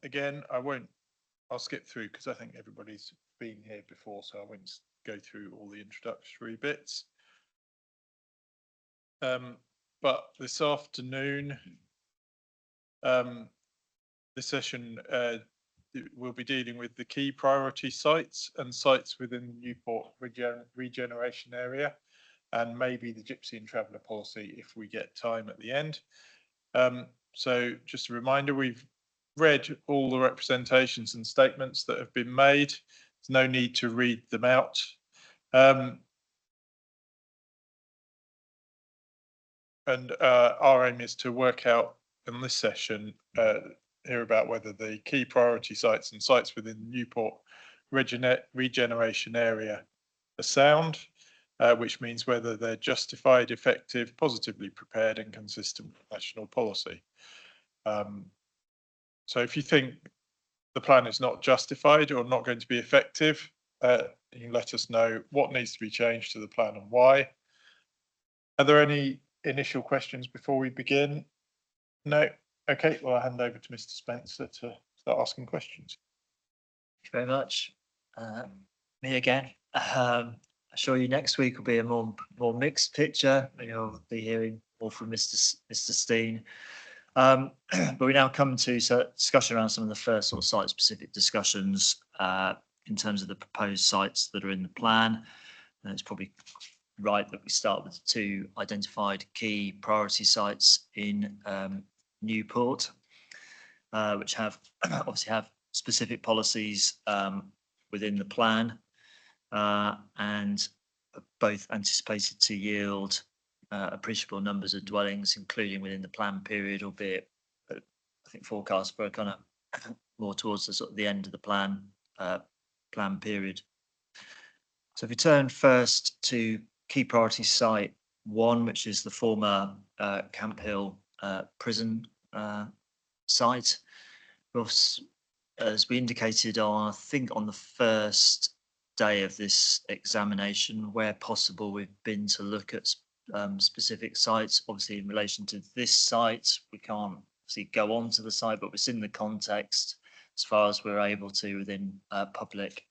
Again, I'll skip through because I think everybody's been here before, so I won't go through all the introductory bits. But this afternoon, the session we'll be dealing with the key priority sites and sites within the Newport regeneration area, and maybe the Gypsy and Traveller policy if we get time at the end. So just a reminder, we've read all the representations and statements that have been made. There's no need to read them out. And our aim is to work out in this session here about whether the key priority sites and sites within the Newport regeneration area are sound, which means whether they're justified, effective, positively prepared and consistent with national policy. So if you think the plan is not justified or not going to be effective, you can let us know what needs to be changed to the plan and why. Are there any initial questions before we begin? No? Okay, well, I'll hand over to Mr. Spencer to start asking questions. Thank you very much. Me again. I assure you next week will be a more mixed picture. You'll be hearing more from Mr. Steen. But we now come to discussion around some of the first sort of site-specific discussions in terms of the proposed sites that are in the plan. And it's probably right that we start with the two identified key priority sites in Newport, which have obviously have specific policies within the plan and both anticipated to yield appreciable numbers of dwellings, including within the plan period, albeit I think forecast for kind of more towards the sort of the end of the plan period. So if we turn first to key priority site 1, which is the former Camp Hill prison site. As we indicated on, I think on the first day of this examination, where possible, we've been to look at specific sites. Obviously, in relation to this site, we can't obviously go on to the site, but it's in the context as far as we're able to within the public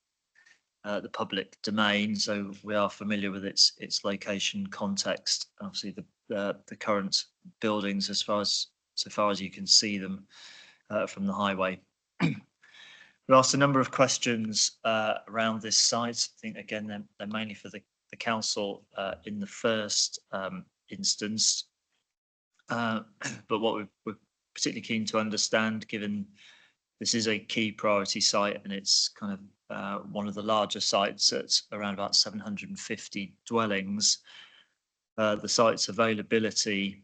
domain. So we are familiar with its location, context, obviously the current buildings so far as you can see them from the highway. We asked a number of questions around this site. I think again they're mainly for the council in the first instance. But what we're particularly keen to understand, given this is a key priority site and it's kind of one of the larger sites at around about 750 dwellings, the site's availability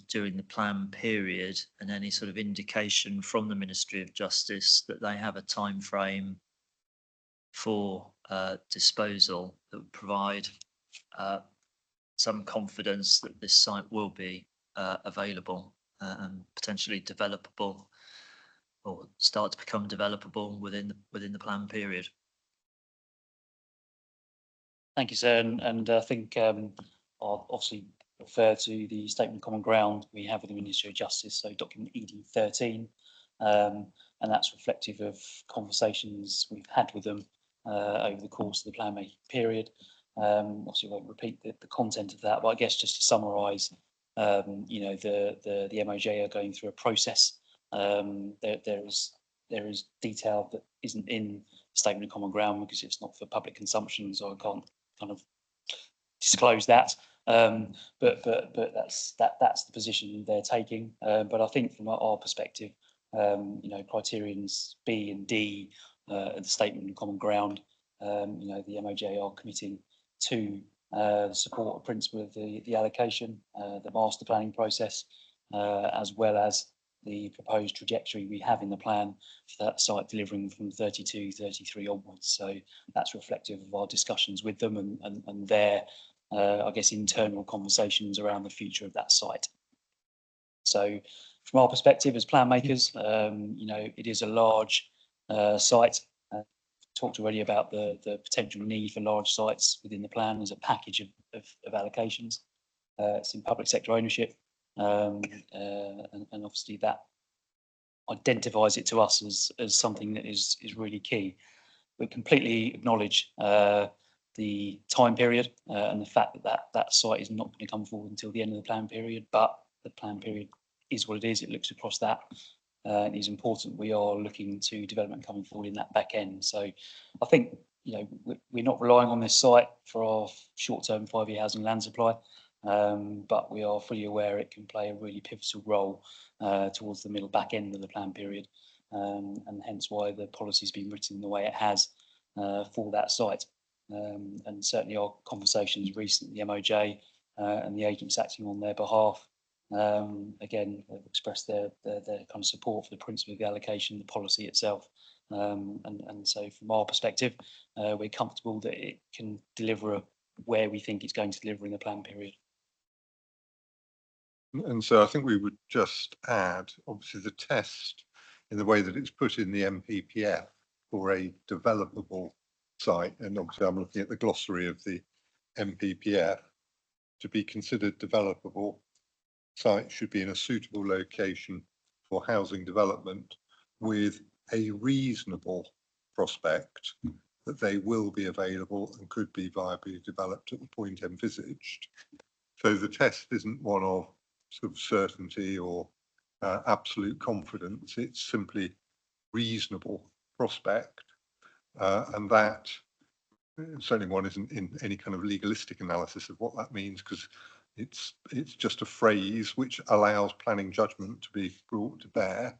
during the plan period, and any sort of indication from the Ministry of Justice that they have a time frame for disposal that would provide some confidence that this site will be available and potentially developable, or start to become developable within the plan period. Thank you, sir. And I think I'll obviously refer to the statement of common ground we have with the Ministry of Justice, so document ED13, and that's reflective of conversations we've had with them over the course of the plan making period. Obviously, I won't repeat the content of that, but I guess just to summarise, you know, the MOJ are going through a process. There is detail that isn't in statement of common ground because it's not for public consumption, so I can't kind of disclose that. But that's the position they're taking. But I think from our perspective, you know, criterions B and D of the statement of common ground, you know, the MOJ are committing to support a principle of the allocation, the master planning process, as well as the proposed trajectory we have in the plan for that site delivering from 32, 33 onwards. So that's reflective of our discussions with them and their, I guess, internal conversations around the future of that site. So from our perspective as plan makers, you know, it is a large site. Talked already about the potential need for large sites within the plan as a package of allocations. It's in public sector ownership. And obviously that identifies it to us as something that is really key. We completely acknowledge the time period and the fact that site is not going to come forward until the end of the plan period, but the plan period is what it is. It looks across that. It is important we are looking to development coming forward in that back end. So I think, you know, we're not relying on this site for our short-term 5-year housing land supply, but we are fully aware it can play a really pivotal role towards the middle back end of the plan period, and hence why the policy's been written the way it has for that site. And certainly our conversations recently, the MOJ and the agents acting on their behalf, again, have expressed their kind of support for the principle of the allocation, the policy itself. And so from our perspective, we're comfortable that it can deliver where we think it's going to deliver in the plan period. And so I think we would just add, obviously, the test in the way that it's put in the MPPF for a developable site, and obviously I'm looking at the glossary of the MPPF, to be considered developable, site should be in a suitable location for housing development with a reasonable prospect that they will be available and could be viably developed at the point envisaged. So the test isn't one of sort of certainty or absolute confidence, it's simply reasonable prospect, and that certainly one isn't in any kind of legalistic analysis of what that means, because it's just a phrase which allows planning judgment to be brought to bear,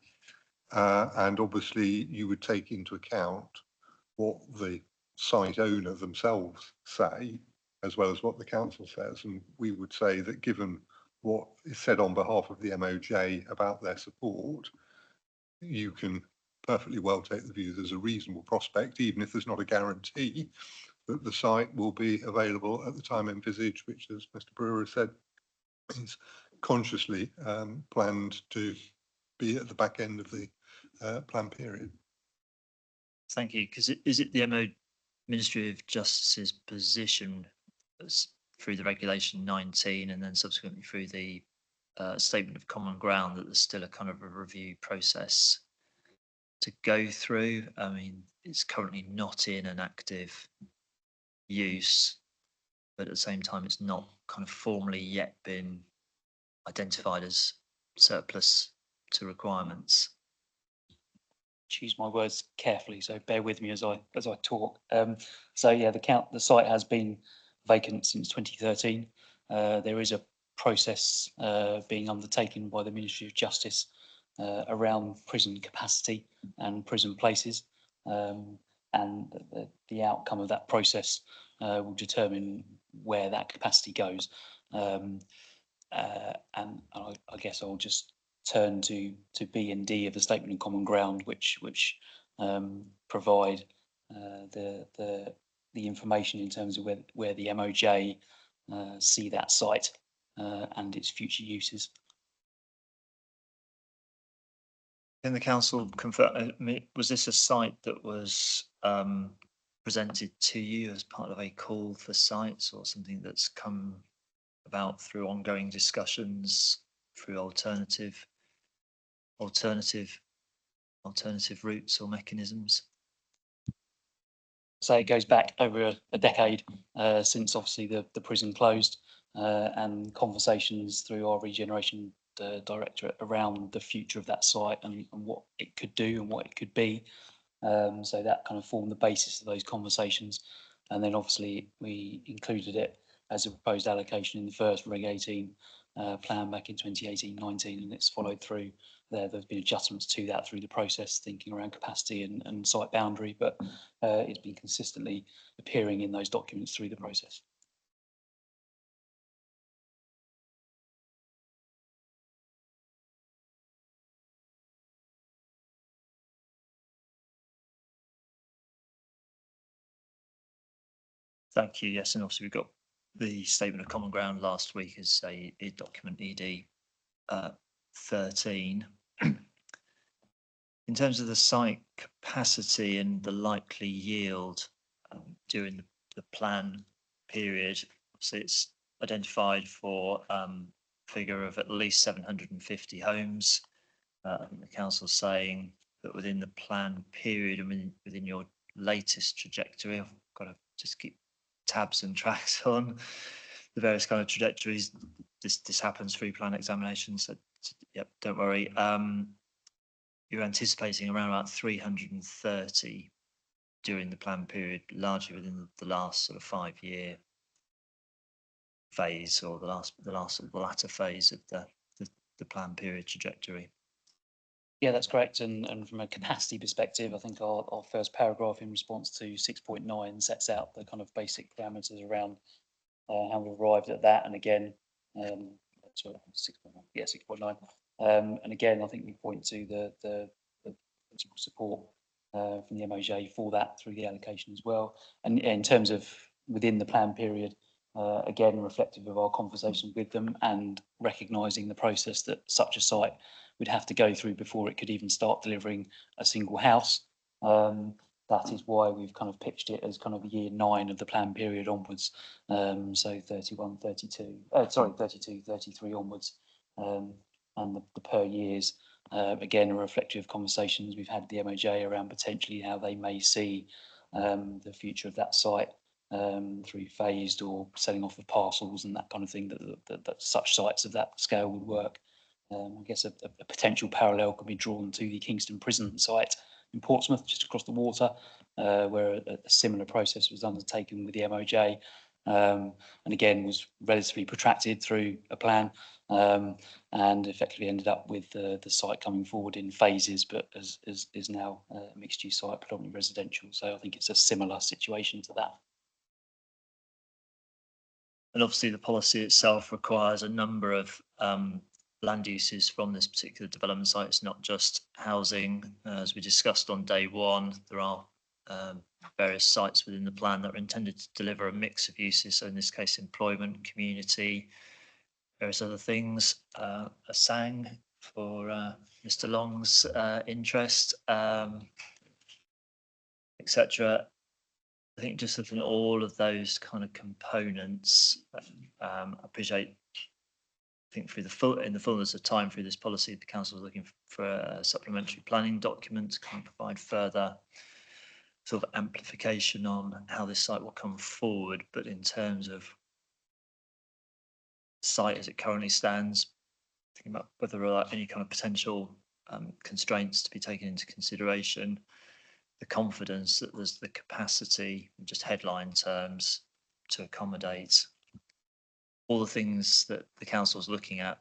and obviously you would take into account what the site owner themselves say as well as what the council says, and we would say that given what is said on behalf of the MOJ about their support, you can perfectly well take the view there's a reasonable prospect, even if there's not a guarantee that the site will be available at the time envisaged, which, as Mr. Brewer said, is consciously planned to be at the back end of the plan period. Thank you. Because is it the Ministry of Justice's position through the regulation 19 and then subsequently through the statement of common ground that there's still a kind of a review process to go through? I mean, it's currently not in an active use, but at the same time, it's not kind of formally yet been identified as surplus to requirements. Choose my words carefully, so bear with me as I talk. So yeah, the site has been vacant since 2013. There is a process being undertaken by the Ministry of Justice around prison capacity and prison places, and the outcome of that process will determine where that capacity goes. And I guess I'll just turn to B and D of the statement of common ground, which provide the information in terms of where the MOJ see that site and its future uses. Can the council confirm, was this a site that was presented to you as part of a call for sites, or something that's come about through ongoing discussions, through alternative routes or mechanisms? So it goes back over a decade since obviously the prison closed, and conversations through our regeneration directorate around the future of that site and what it could do and what it could be. So that kind of formed the basis of those conversations. And then obviously we included it as a proposed allocation in the first Reg 18 plan back in 2018-19, and it's followed through there. There's been adjustments to that through the process, thinking around capacity and site boundary, but it's been consistently appearing in those documents through the process. Thank you. Yes, and obviously we got the statement of common ground last week as a document ED 13. In terms of the site capacity and the likely yield during the plan period, so it's identified for figure of at least 750 homes. I think the council's saying that within the plan period, I mean, within your latest trajectory, I've got to just keep tabs and tracks on the various kind of trajectories. This happens through plan examinations. So, yep, don't worry. You're anticipating around about 330 during the plan period, largely within the last sort of 5-year phase, or the latter phase of the plan period trajectory. Yeah, that's correct. And from a capacity perspective, I think our first paragraph in response to 6.9 sets out the kind of basic parameters around how we arrived at that. And again, sorry, 6.9, yeah, 6.9. And again, I think we point to the principal support from the MOJ for that through the allocation as well. And in terms of within the plan period, again, reflective of our conversation with them and recognising the process that such a site would have to go through before it could even start delivering a single house. That is why we've kind of pitched it as kind of year 9 of the plan period onwards. So 31, 32, sorry, 32, 33 onwards. And the per years, again, are reflective of conversations we've had with the MOJ around potentially how they may see the future of that site through phased or selling off of parcels and that kind of thing, that such sites of that scale would work. I guess a potential parallel could be drawn to the Kingston Prison site in Portsmouth, just across the water, where a similar process was undertaken with the MOJ, and again was relatively protracted through a plan, and effectively ended up with the site coming forward in phases, but is now a mixed-use site, predominantly residential. So I think it's a similar situation to that. And obviously the policy itself requires a number of land uses from this particular development site. It's not just housing. As we discussed on day one, there are various sites within the plan that are intended to deliver a mix of uses. So in this case, employment, community, various other things, a sang for Mr. Long's interest, etc. I think just looking at all of those kind of components, I appreciate. I think in the fullness of time through this policy, the council is looking for a supplementary planning document to kind of provide further sort of amplification on how this site will come forward. But in terms of site as it currently stands, thinking about whether there are any kind of potential constraints to be taken into consideration, the confidence that there's the capacity, in just headline terms, to accommodate all the things that the council is looking at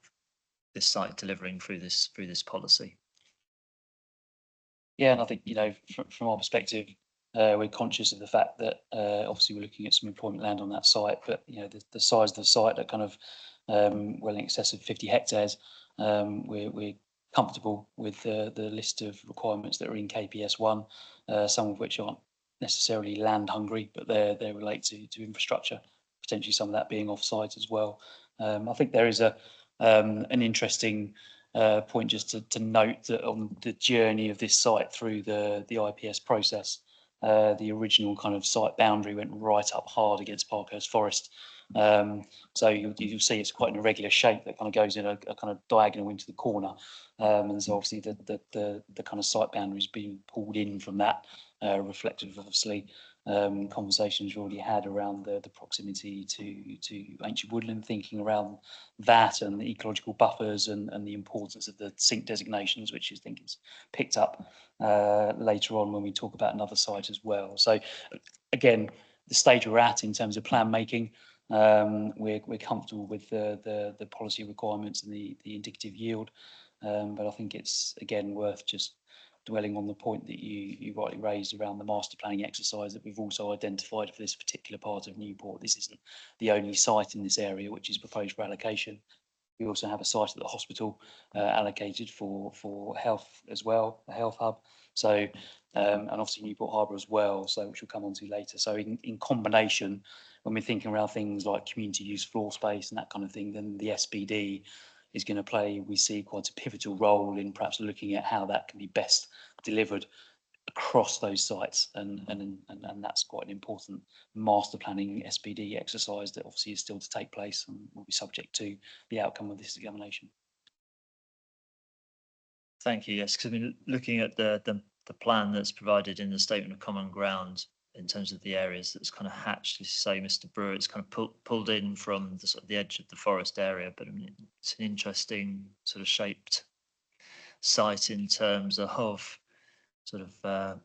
this site delivering through this policy. Yeah, and I think, you know, from our perspective, we're conscious of the fact that obviously we're looking at some employment land on that site, but you know, the size of the site at kind of well in excess of 50 hectares, we're comfortable with the list of requirements that are in KPS 1, some of which aren't necessarily land hungry, but they relate to infrastructure, potentially some of that being off-site as well. I think there is an interesting point just to note that on the journey of this site through the IPS process, the original kind of site boundary went right up hard against Parkhurst Forest. So you'll see it's quite an irregular shape that kind of goes in a kind of diagonal into the corner. And so obviously the kind of site boundaries being pulled in from that, reflective of obviously conversations we already had around the proximity to ancient woodland, thinking around that and the ecological buffers and the importance of the sink designations, which I think is picked up later on when we talk about another site as well. So again, the stage we're at in terms of plan making, we're comfortable with the policy requirements and the indicative yield, but I think it's again worth just dwelling on the point that you rightly raised around the master planning exercise that we've also identified for this particular part of Newport. This isn't the only site in this area which is proposed for allocation. We also have a site at the hospital allocated for health as well, a health hub. So, and obviously Newport Harbour as well, so which we'll come on to later. So in combination, when we're thinking around things like community use floor space and that kind of thing, then the SPD is going to play, we see, quite a pivotal role in perhaps looking at how that can be best delivered across those sites, and that's quite an important master planning SPD exercise that obviously is still to take place and will be subject to the outcome of this examination. Thank you. Yes, because I mean, looking at the plan that's provided in the statement of common ground in terms of the areas that's kind of hatched, as you say, Mr. Brewer, it's kind of pulled in from the sort of the edge of the forest area, but I mean, it's an interesting sort of shaped site in terms of sort of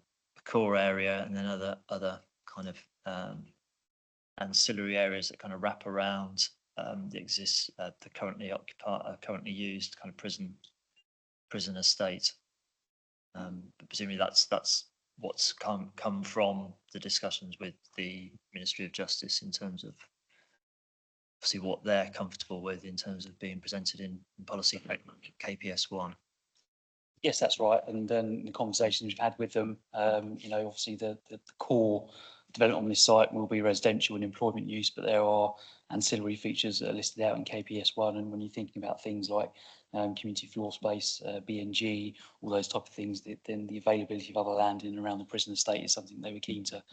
core area and then other kind of ancillary areas that kind of wrap around the the currently used kind of prison estate. But presumably that's what's come from the discussions with the Ministry of Justice in terms of obviously what they're comfortable with in terms of being presented in policy KPS1. Yes, that's right. And then the conversations we've had with them, obviously the core development on this site will be residential and employment use, but there are ancillary features that are listed out in KPS1. And when you're thinking about things like community floor space, BNG, all those type of things, then the availability of other land in and around the prison estate is something they were keen to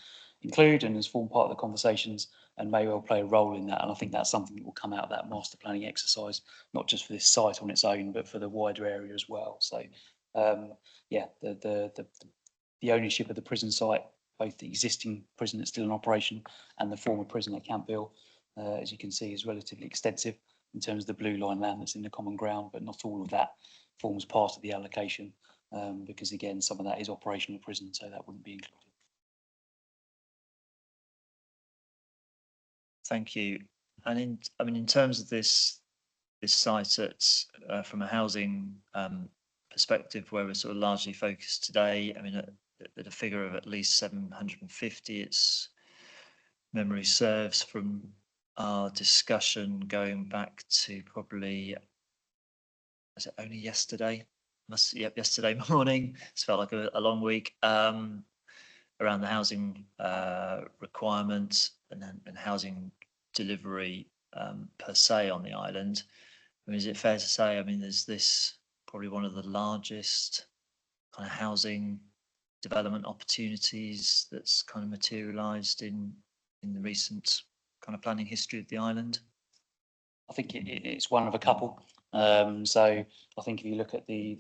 include and has formed part of the conversations and may well play a role in that. And I think that's something that will come out of that master planning exercise, not just for this site on its own, but for the wider area as well. So yeah, the ownership of the prison site, both the existing prison that's still in operation and the former prison at Campville, as you can see, is relatively extensive in terms of the blue line land that's in the common ground, but not all of that forms part of the allocation because again, some of that is operational prison, so that wouldn't be included. Thank you. And in terms of this site at from a housing perspective, where we're sort of largely focused today, I mean, at a figure of at least 750, it's memory serves from our discussion going back to probably, was it only yesterday? Yesterday morning. It's felt like a long week around the housing requirement and housing delivery per se on the island. I mean, is it fair to say, I mean, there's this probably one of the largest kind of housing development opportunities that's kind of materialized in the recent kind of planning history of the island? I think it's one of a couple. So I think if you look at the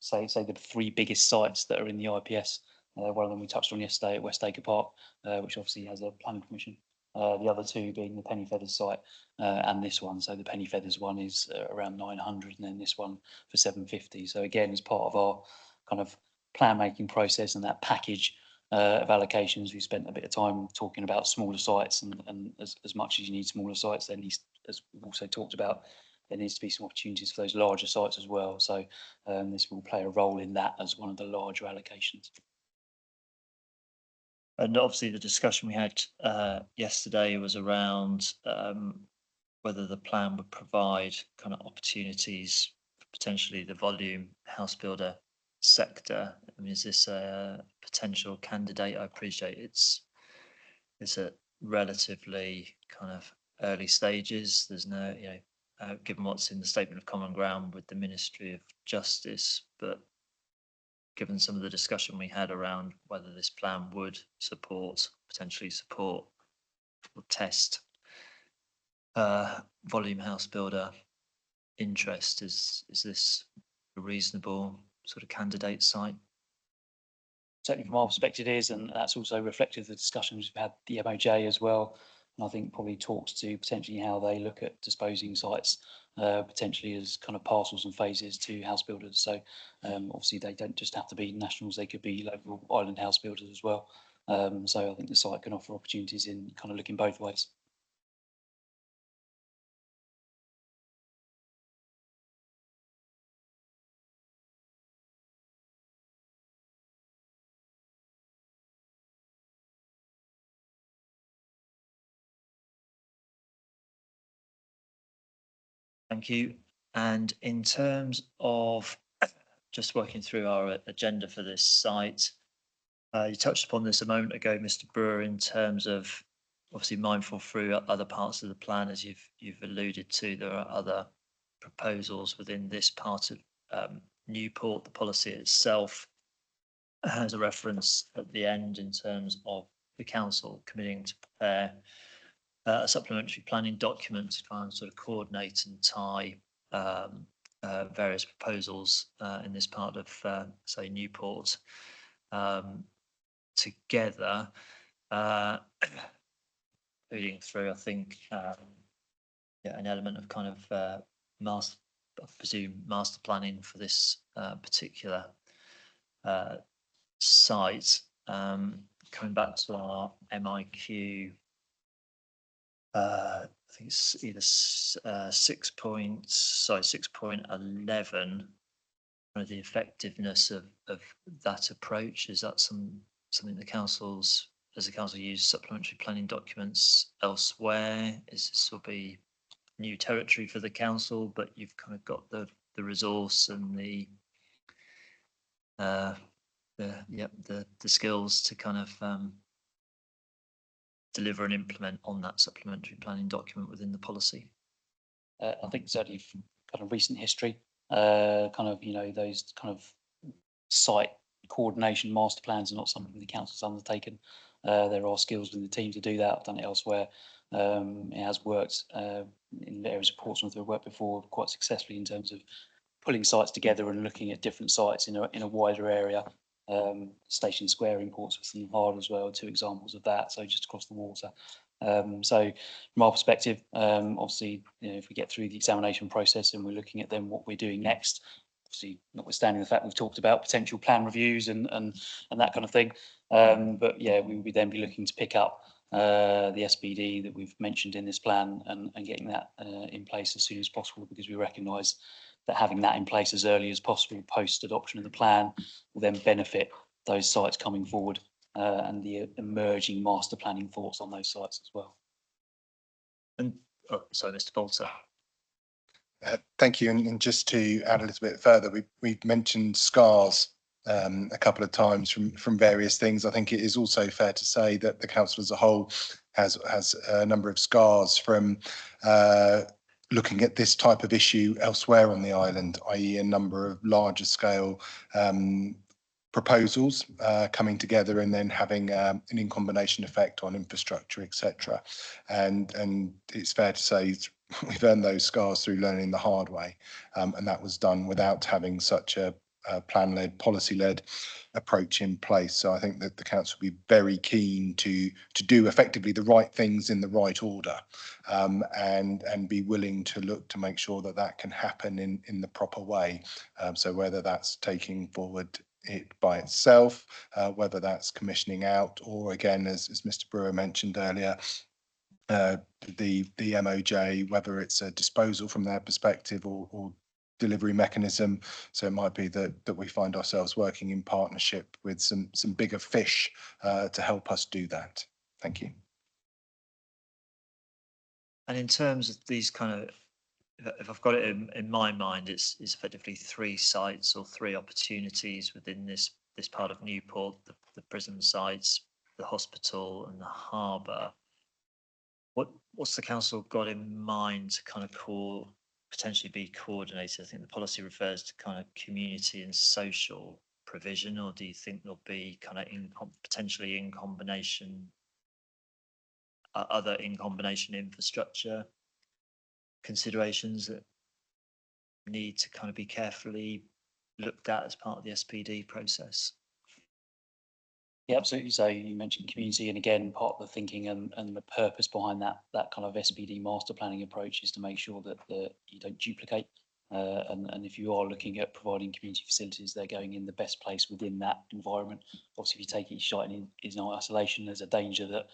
say the three biggest sites that are in the IPS, one of them we touched on yesterday at West Acre Park, which obviously has a planning permission. The other two being the Penny Feathers site and this one. So the Penny Feathers one is around 900 and then this one for 750. So again, as part of our kind of plan making process and that package of allocations, we spent a bit of time talking about smaller sites and as much as you need smaller sites, there needs, as we've also talked about, there needs to be some opportunities for those larger sites as well. So this will play a role in that as one of the larger allocations. And obviously the discussion we had yesterday was around whether the plan would provide kind of opportunities for potentially the volume house builder sector. I mean, is this a potential candidate? I appreciate it's at relatively kind of early stages. There's no, given what's in the statement of common ground with the Ministry of Justice, but given some of the discussion we had around whether this plan would potentially support or test volume house builder interest, is this a reasonable sort of candidate site? Certainly from our perspective it is, and that's also reflective of the discussions we've had the MOJ as well. And I think probably talks to potentially how they look at disposing sites potentially as kind of parcels and phases to house builders. So obviously they don't just have to be nationals, they could be local island house builders as well. So I think the site can offer opportunities in kind of looking both ways. Thank you. And in terms of just working through our agenda for this site, you touched upon this a moment ago, Mr. Brewer, in terms of obviously mindful through other parts of the plan, as you've alluded to, there are other proposals within this part of Newport. The policy itself has a reference at the end in terms of the council committing to prepare a supplementary planning document to try and sort of coordinate and tie various proposals in this part of, say, Newport together, reading through, I think, yeah, an element of kind of master, I presume, master planning for this particular site. Coming back to our MIQ, I think it's either 6.11. The effectiveness of that approach, is that something the council's, as the council use supplementary planning documents elsewhere? Is this will be new territory for the council, but you've kind of got the resource and the skills to kind of deliver and implement on that supplementary planning document within the policy? I think certainly from kind of recent history, kind of, you know, those kind of site coordination master plans are not something the council's undertaken. There are skills within the team to do that. I've done it elsewhere. It has worked in areas of Portsmouth. I've worked before quite successfully in terms of pulling sites together and looking at different sites in a wider area. Station Square in Portsmouth and Hard as well, 2 examples of that. So just across the water. So from our perspective, obviously, you know, if we get through the examination process and we're looking at then what we're doing next, obviously notwithstanding the fact we've talked about potential plan reviews and that kind of thing, but yeah, we would then be looking to pick up the SPD that we've mentioned in this plan and getting that in place as soon as possible, because we recognise that having that in place as early as possible post adoption of the plan will then benefit those sites coming forward and the emerging master planning thoughts on those sites as well. And sorry, Mr. Bolter. Thank you. And just to add a little bit further, we've mentioned scars a couple of times from various things. I think it is also fair to say that the council as a whole has a number of scars from looking at this type of issue elsewhere on the island, i.e. a number of larger scale proposals coming together and then having an in combination effect on infrastructure, etc. And it's fair to say we've earned those scars through learning the hard way, and that was done without having such a plan-led, policy-led approach in place. So I think that the council will be very keen to do effectively the right things in the right order, and be willing to look to make sure that that can happen in the proper way. So whether that's taking forward it by itself, whether that's commissioning out, or again, as Mr. Brewer mentioned earlier, the MOJ, whether it's a disposal from their perspective or delivery mechanism. So it might be that we find ourselves working in partnership with some bigger fish to help us do that. Thank you. And in terms of these kind of, if I've got it in my mind, it's effectively 3 sites or 3 opportunities within this part of Newport: the prison sites, the hospital, and the harbour. What's the council got in mind to kind of potentially be coordinated? I think the policy refers to kind of community and social provision, or do you think there'll be kind of potentially in combination, other in combination infrastructure considerations that need to kind of be carefully looked at as part of the SPD process? Yeah, absolutely. So you mentioned community, and again, part of the thinking and the purpose behind that kind of SPD master planning approach is to make sure that you don't duplicate. And if you are looking at providing community facilities, they're going in the best place within that environment. Obviously, if you take each site in isolation, there's a danger that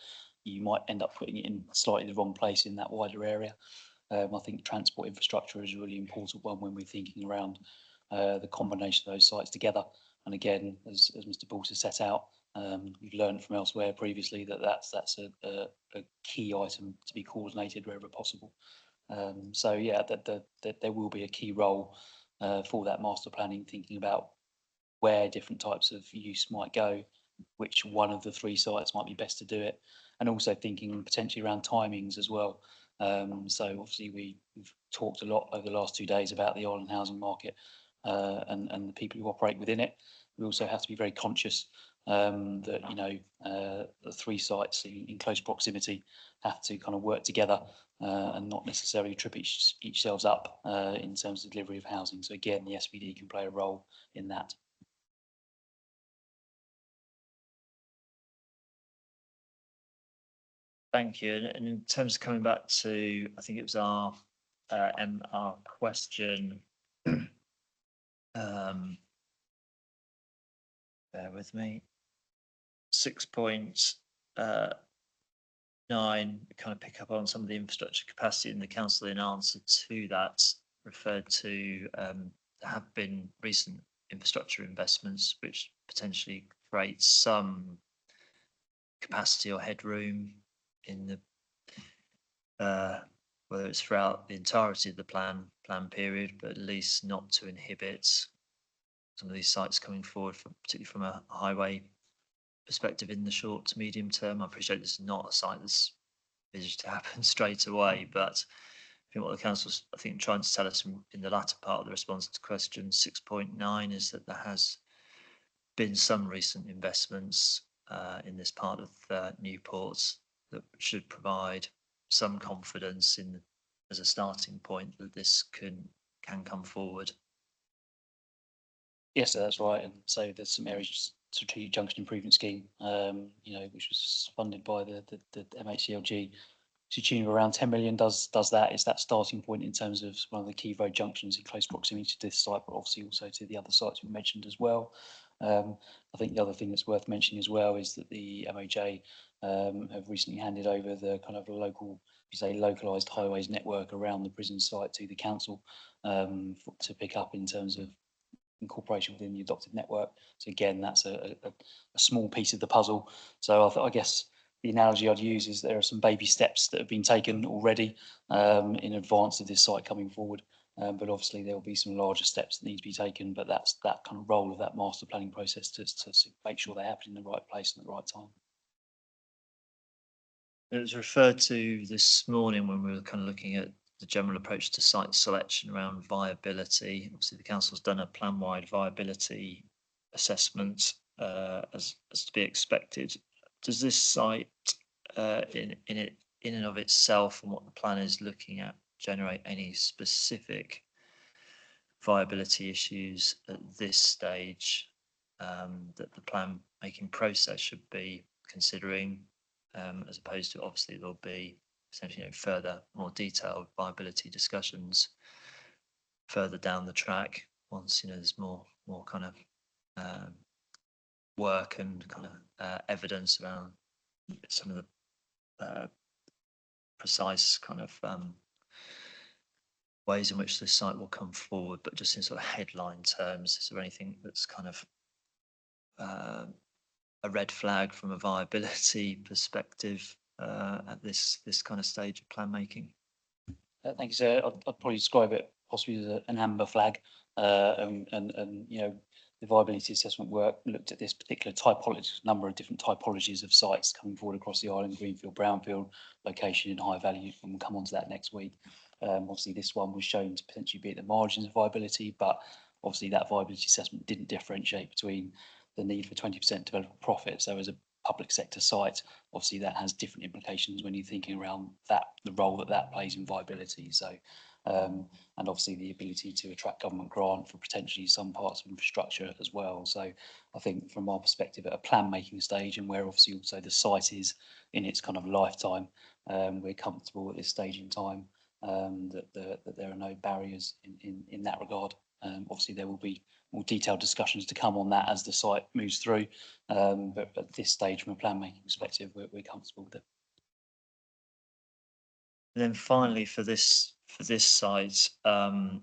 you might end up putting it in slightly the wrong place in that wider area. I think transport infrastructure is a really important one when we're thinking around the combination of those sites together. And again, as Mr. Bolter set out, we've learned from elsewhere previously that that's a key item to be coordinated wherever possible. So yeah, that there will be a key role for that master planning, thinking about where different types of use might go, which one of the 3 sites might be best to do it, and also thinking potentially around timings as well. So obviously we've talked a lot over the last 2 days about the island housing market and the people who operate within it. We also have to be very conscious that, you know, the 3 sites in close proximity have to kind of work together and not necessarily trip each themselves up in terms of delivery of housing. So again, the SVD can play a role in that. Thank you. And in terms of coming back to, I think it was our question. Bear with me. 6.9 kind of pick up on some of the infrastructure capacity, and the council in answer to that referred to there have been recent infrastructure investments which potentially create some capacity or headroom in the whether it's throughout the entirety of the plan period, but at least not to inhibit some of these sites coming forward, particularly from a highway perspective in the short to medium term. I appreciate this is not a site that's envisaged to happen straight away, but I think what the council's, I think, trying to tell us in the latter part of the response to question 6.9 is that there has been some recent investments in this part of Newport that should provide some confidence in as a starting point that this can come forward. Yes, that's right. And so there's some areas strategic junction improvement scheme, you know, which was funded by the MHCLG to the tune of around 10 million. Does that is that starting point in terms of one of the key road junctions in close proximity to this site, but obviously also to the other sites we mentioned as well. I think the other thing that's worth mentioning as well is that the MOJ have recently handed over the kind of local, localised highways network around the prison site to the council to pick up in terms of incorporation within the adopted network. So again, that's a small piece of the puzzle. So I guess the analogy I'd use is there are some baby steps that have been taken already in advance of this site coming forward. But obviously there will be some larger steps that need to be taken, but that's that kind of role of that master planning process to make sure they happen in the right place and at the right time. It was referred to this morning when we were kind of looking at the general approach to site selection around viability. Obviously, the council's done a plan-wide viability assessment as to be expected. Does this site, in and of itself, and what the plan is looking at, generate any specific viability issues at this stage that the plan making process should be considering? As opposed to, obviously, there'll be potentially further, more detailed viability discussions further down the track once there's more kind of work and kind of evidence around some of the precise kind of ways in which this site will come forward. But just in sort of headline terms, is there anything that's kind of a red flag from a viability perspective at this kind of stage of plan making? Thank you, sir. I'd probably describe it possibly as an amber flag, and the viability assessment work looked at this particular typology, number of different typologies of sites coming forward across the island: greenfield, brownfield, location in high value, and we'll come on to that next week. Obviously, this one was shown to potentially be at the margins of viability, but obviously that viability assessment didn't differentiate between the need for 20% developable profit. So as a public sector site, obviously that has different implications when you're thinking around that, the role that plays in viability. So and obviously the ability to attract government grant for potentially some parts of infrastructure as well. So I think from our perspective at a plan making stage, and where obviously also the site is in its kind of lifetime, we're comfortable at this stage in time that there are no barriers in that regard. Obviously there will be more detailed discussions to come on that as the site moves through, but at this stage from a plan making perspective, we're comfortable with it. And then finally for this site, the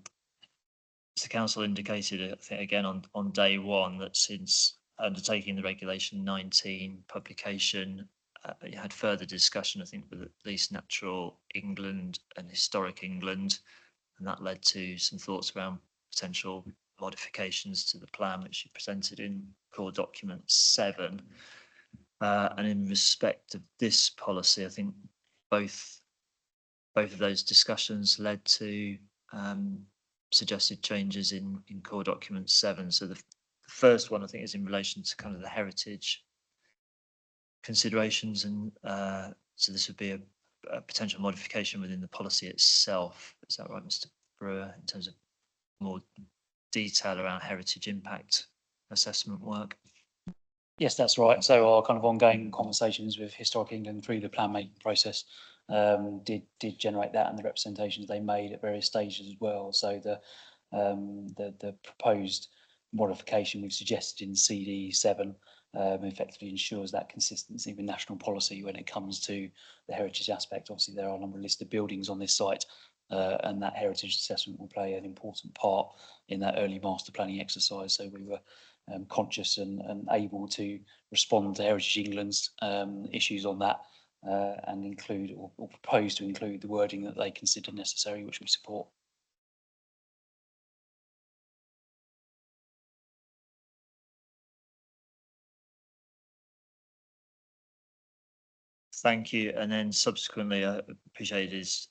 council indicated, I think again on day one, that since undertaking the regulation 19 publication, you had further discussion, I think, with at least Natural England and Historic England, and that led to some thoughts around potential modifications to the plan, which you presented in core document 7. And in respect of this policy, I think both of those discussions led to suggested changes in core document 7. So the first one, I think, is in relation to kind of the heritage considerations, and so this would be a potential modification within the policy itself. Is that right, Mr. Brewer, in terms of more detail around heritage impact assessment work? Yes, that's right. So our kind of ongoing conversations with Historic England through the plan making process did generate that, and the representations they made at various stages as well. So the proposed modification we've suggested in CD7 effectively ensures that consistency with national policy when it comes to the heritage aspect. Obviously, there are a number of listed buildings on this site, and that heritage assessment will play an important part in that early master planning exercise. So we were conscious and able to respond to Heritage England's issues on that and include or propose to include the wording that they consider necessary, which we support. Thank you. And then subsequently, I appreciate is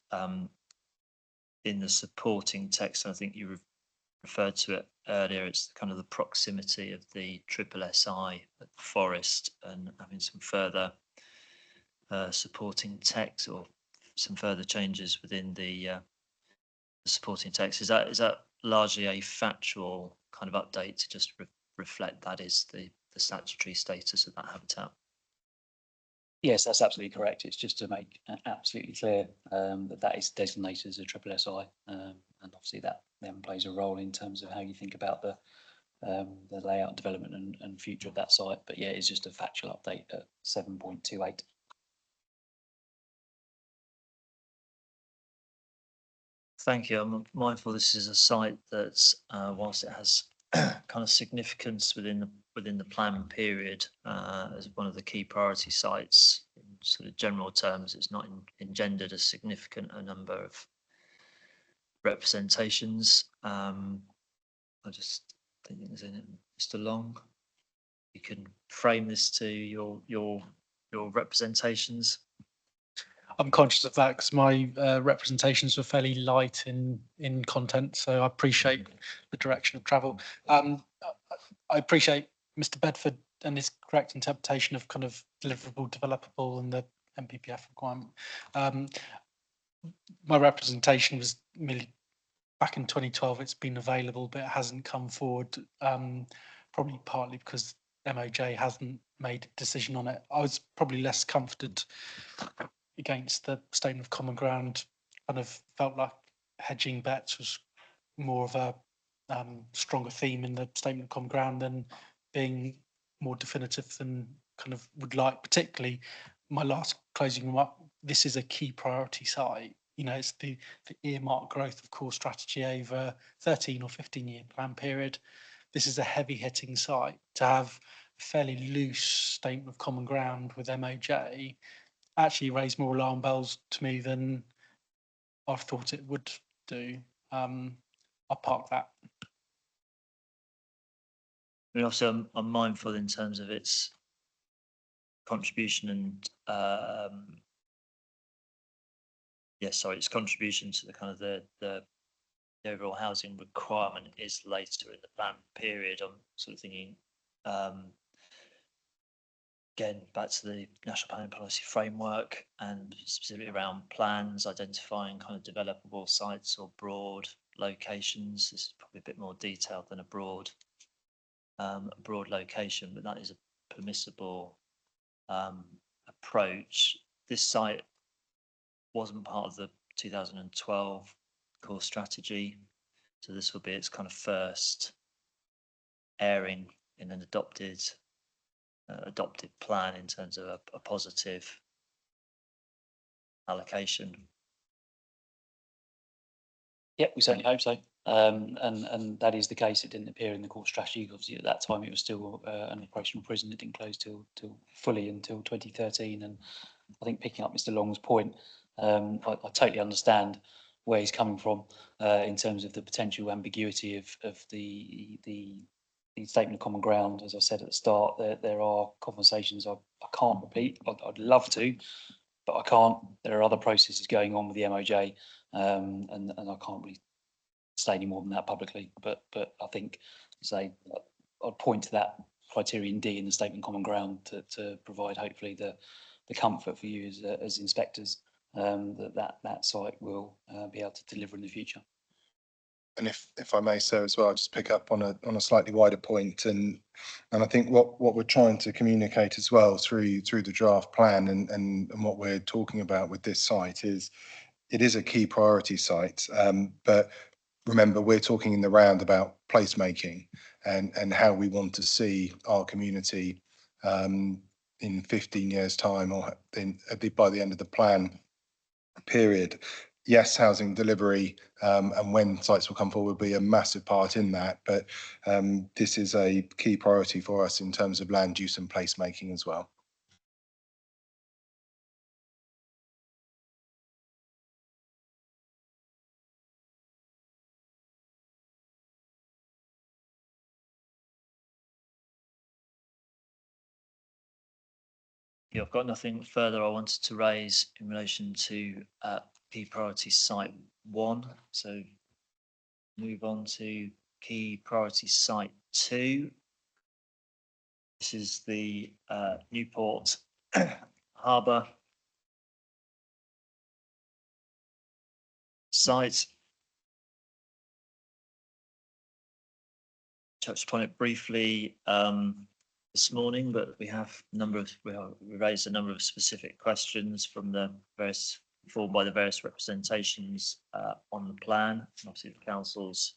in the supporting text, I think you referred to it earlier, it's kind of the proximity of the SSSI at the forest and having some further supporting text or some further changes within the supporting text. Is that largely a factual kind of update to just reflect that is the statutory status of that habitat? Yes, that's absolutely correct. It's just to make absolutely clear that is designated as a SSSI, and obviously that then plays a role in terms of how you think about the layout, development, and future of that site. But yeah, it's just a factual update at 7.28. Thank you. I'm mindful this is a site that's whilst it has kind of significance within the plan period as one of the key priority sites, in sort of general terms, it's not engendered a significant number of representations. I just think there's in it. Mr. Long, you can frame this to your representations. I'm conscious of that because my representations were fairly light in content, so I appreciate the direction of travel. I appreciate Mr. Bedford and his correct interpretation of kind of deliverable, developable, and the MPPF requirement. My representation was merely back in 2012. It's been available, but it hasn't come forward. Probably partly because MOJ hasn't made a decision on it. I was probably less comforted against the statement of common ground. Kind of felt like hedging bets was more of a stronger theme in the statement of common ground than being more definitive than kind of would like. Particularly, my last closing remark: this is a key priority site. You know, it's the earmark growth of core strategy over 13 or 15-year plan period. This is a heavy hitting site. To have a fairly loose statement of common ground with MOJ actually raised more alarm bells to me than I thought it would do. I'll park that. I mean, also, I'm mindful in terms of its contribution and its contribution to the kind of the overall housing requirement is later in the plan period. I'm sort of thinking again back to the national planning policy framework and specifically around plans, identifying kind of developable sites or broad locations. This is probably a bit more detailed than a broad location, but that is a permissible approach. This site wasn't part of the 2012 core strategy, so this will be its kind of first airing in an adopted plan in terms of a positive allocation. Yep, we certainly hope so. And that is the case. It didn't appear in the core strategy. Obviously, at that time, it was still an operational prison. It didn't close till fully until 2013. And I think picking up Mr. Long's point, I totally understand where he's coming from in terms of the potential ambiguity of the statement of common ground. As I said at the start, there are conversations I can't repeat. I'd love to, but I can't. There are other processes going on with the MOJ, and I can't really say any more than that publicly. But I think, say, I'd point to that criterion D in the statement of common ground to provide hopefully the comfort for you as inspectors that site will be able to deliver in the future. And if I may, sir, as well, I'll just pick up on a slightly wider point, and I think what we're trying to communicate as well through the draft plan and what we're talking about with this site is it is a key priority site, but remember we're talking in the round about placemaking and how we want to see our community in 15 years time or by the end of the plan period. Yes, housing delivery and when sites will come forward will be a massive part in that, but this is a key priority for us in terms of land use and placemaking as well. Yeah, I've got nothing further I wanted to raise in relation to key priority site 1. So move on to key priority site 2. This is the Newport Harbour site. Touched upon it briefly this morning, but we raised a number of specific questions from the various formed by the various representations on the plan. And obviously, the council's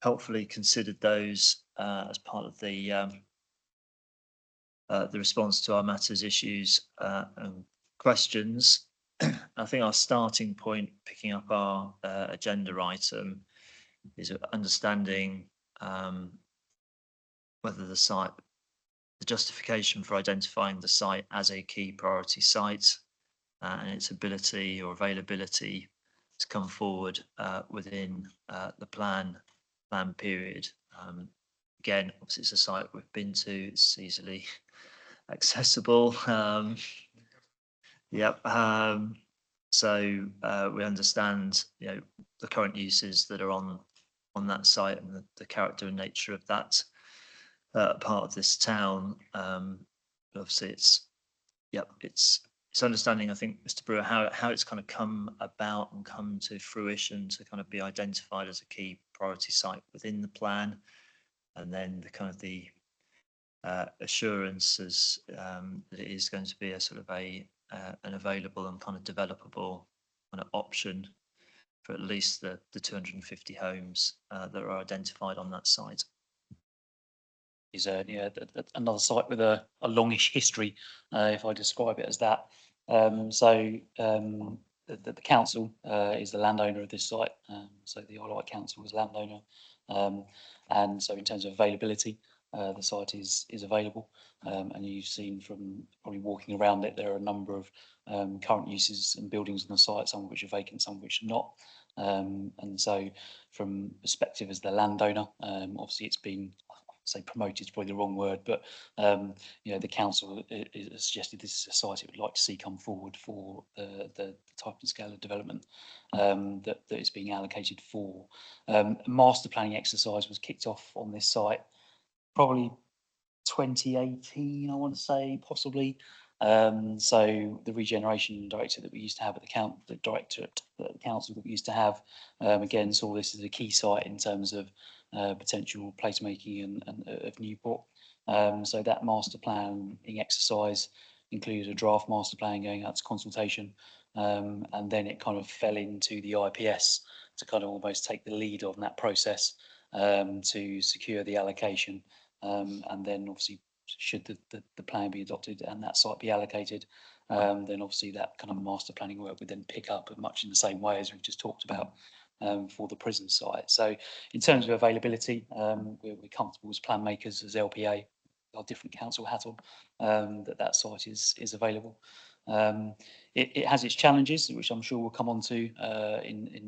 helpfully considered those as part of the response to our matters, issues, and questions. I think our starting point, picking up our agenda item, is understanding whether the justification for identifying the site as a key priority site and its ability or availability to come forward within the plan period. Again, obviously it's a site we've been to, it's easily accessible. Yep. So we understand, the current uses that are on that site and the character and nature of that part of this town. Obviously, it's understanding, I think, Mr. Brewer, how it's kind of come about and come to fruition to kind of be identified as a key priority site within the plan, and then the kind of the assurances that it is going to be a sort of an available and kind of developable kind of option for at least the 250 homes that are identified on that site. Is another site with a longish history, if I describe it as that. The council is the landowner of this site, so the Wight Council is landowner, and so in terms of availability, the site is available, and you've seen from probably walking around it, there are a number of current uses and buildings on the site, some of which are vacant, some of which are not. And so from perspective as the landowner, obviously it's been, say promoted is probably the wrong word, but the council has suggested this is a site it would like to see come forward for the type and scale of development that is being allocated for. Master planning exercise was kicked off on this site probably 2018, I want to say, possibly. So the regeneration director that we used to have at the directorate at the council that we used to have, again, saw this as a key site in terms of potential placemaking and of Newport. So that master planning exercise included a draft master plan going out to consultation, and then it kind of fell into the IPS to kind of almost take the lead on that process to secure the allocation, and then obviously should the plan be adopted and that site be allocated, then obviously that kind of master planning work would then pick up much in the same way as we've just talked about for the prison site. So in terms of availability, we're comfortable as plan makers, as LPA, our different council hat on, that site is available. It has its challenges, which I'm sure we'll come on to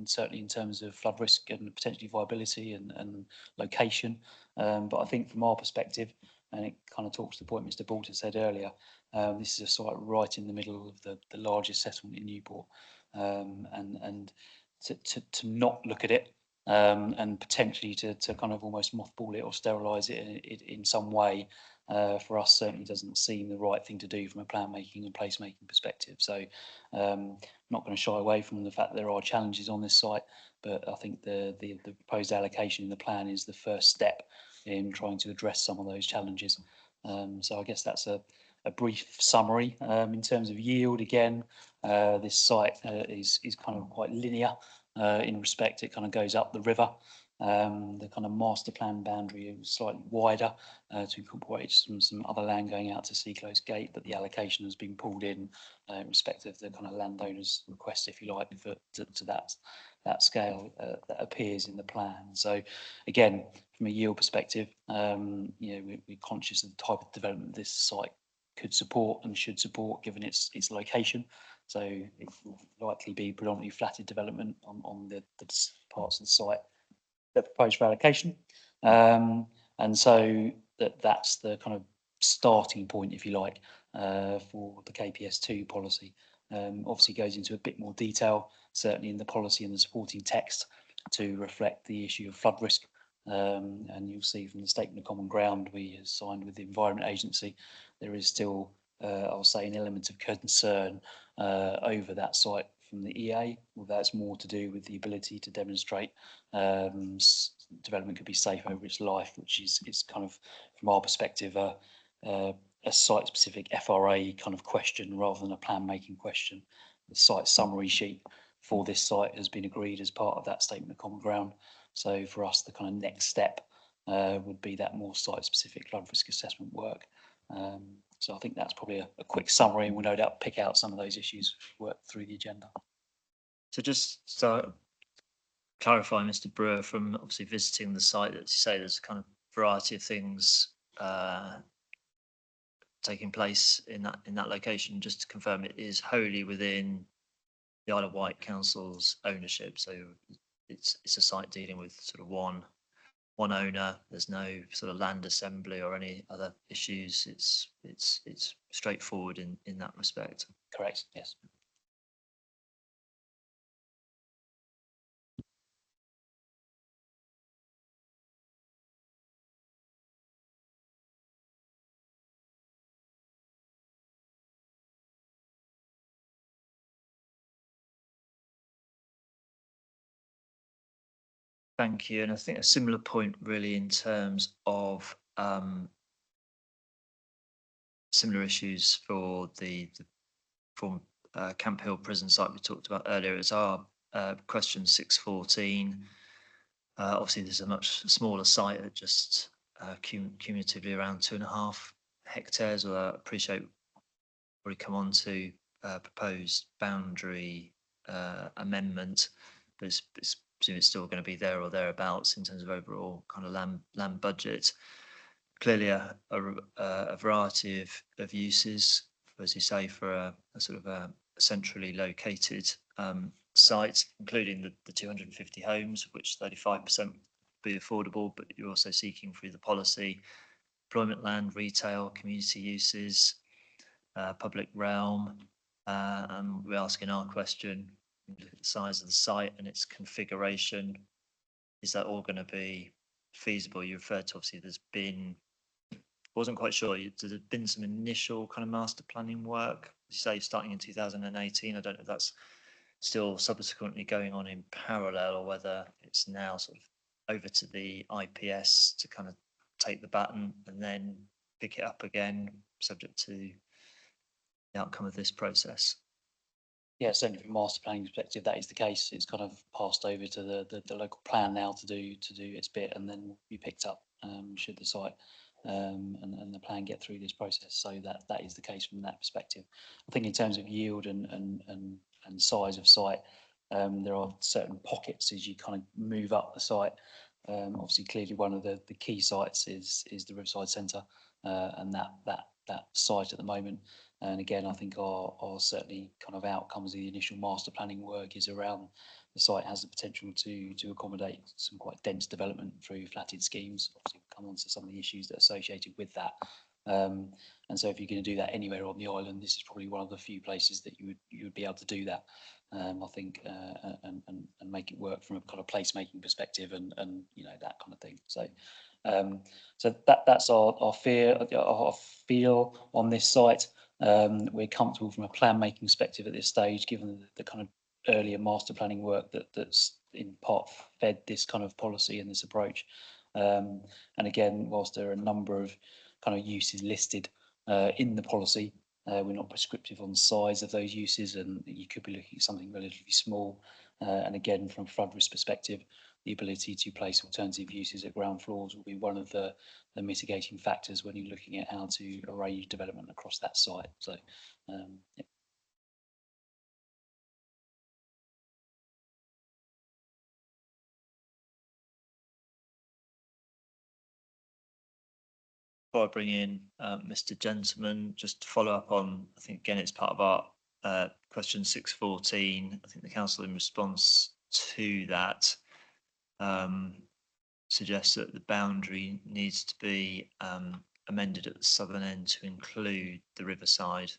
certainly in terms of flood risk and potentially viability and location. But I think from our perspective, and it kind of talks to the point Mr. Bolton said earlier, this is a site right in the middle of the largest settlement in Newport, and to not look at it and potentially to kind of almost mothball it or sterilise it in some way, for us certainly doesn't seem the right thing to do from a plan making and placemaking perspective. So not going to shy away from the fact that there are challenges on this site, but I think the proposed allocation in the plan is the first step in trying to address some of those challenges. So I guess that's a brief summary. In terms of yield, again, this site is kind of quite linear in respect. It kind of goes up the river. The kind of master plan boundary is slightly wider to incorporate some other land going out to Seaclose Gate, but the allocation has been pulled in respect of the kind of landowner's request, if you like, to that scale that appears in the plan. So again, from a yield perspective, we're conscious of the type of development this site could support and should support given its location. So it will likely be predominantly flatted development on the parts of the site that proposed for allocation. And so that's the kind of starting point, if you like, for the KPS2 policy. Obviously goes into a bit more detail, certainly in the policy and the supporting text, to reflect the issue of flood risk. And you'll see from the statement of common ground we have signed with the Environment Agency, there is still, I'll say, an element of concern over that site from the EA. Well, that's more to do with the ability to demonstrate development could be safe over its life, which is kind of, from our perspective, a site-specific FRA kind of question rather than a plan-making question. The site summary sheet for this site has been agreed as part of that statement of common ground. So for us, the kind of next step would be that more site-specific flood risk assessment work. So I think that's probably a quick summary, and we'll no doubt pick out some of those issues, work through the agenda. So just to clarify, Mr. Brewer, from obviously visiting the site, that you say there's a kind of variety of things taking place in that location. Just to confirm, it is wholly within the Isle of Wight Council's ownership. So it's a site dealing with sort of one owner. There's no sort of land assembly or any other issues. It's straightforward in that respect. Correct. Yes. Thank you. And I think a similar point really in terms of similar issues for the former Camp Hill prison site we talked about earlier. It's our question 614. Obviously, there's a much smaller site at just cumulatively around 2.5 hectares. I appreciate probably come on to proposed boundary amendment, but it's presume it's still going to be there or thereabouts in terms of overall kind of land budget. Clearly a variety of uses, as you say, for a sort of a centrally located site, including the 250 homes, of which 35% be affordable, but you're also seeking through the policy employment land, retail, community uses, public realm. And we're asking our question, look at the size of the site and its configuration. Is that all going to be feasible? You referred to, obviously, there's been, wasn't quite sure, there's been some initial kind of master planning work, you say, starting in 2018. I don't know if that's still subsequently going on in parallel or whether it's now sort of over to the IPS to kind of take the baton and then pick it up again, subject to the outcome of this process. Yeah, certainly from a master planning perspective, that is the case. It's kind of passed over to the local plan now to do its bit, and then be picked up should the site and the plan get through this process. So that is the case from that perspective. I think in terms of yield and size of site, there are certain pockets as you kind of move up the site. Obviously, clearly one of the key sites is the Riverside Centre, and that site at the moment. And again, I think our certainly kind of outcomes of the initial master planning work is around the site has the potential to accommodate some quite dense development through flatted schemes. Obviously, we'll come on to some of the issues that are associated with that. And so if you're going to do that anywhere on the island, this is probably one of the few places that you would be able to do that. I think, and make it work from a kind of placemaking perspective, and you know, that kind of thing. So, so that's our feel on this site. We're comfortable from a plan making perspective at this stage, given the kind of earlier master planning work that's in part fed this kind of policy and this approach. And again, whilst there are a number of kind of uses listed in the policy, we're not prescriptive on the size of those uses, and you could be looking at something relatively small. And again, from a flood risk perspective, the ability to place alternative uses at ground floors will be one of the mitigating factors when you're looking at how to arrange development across that site. So, yeah. Before I bring in Mr. Gentleman, just to follow up on, I think again, it's part of our question 614. I think the council in response to that suggests that the boundary needs to be amended at the southern end to include the riverside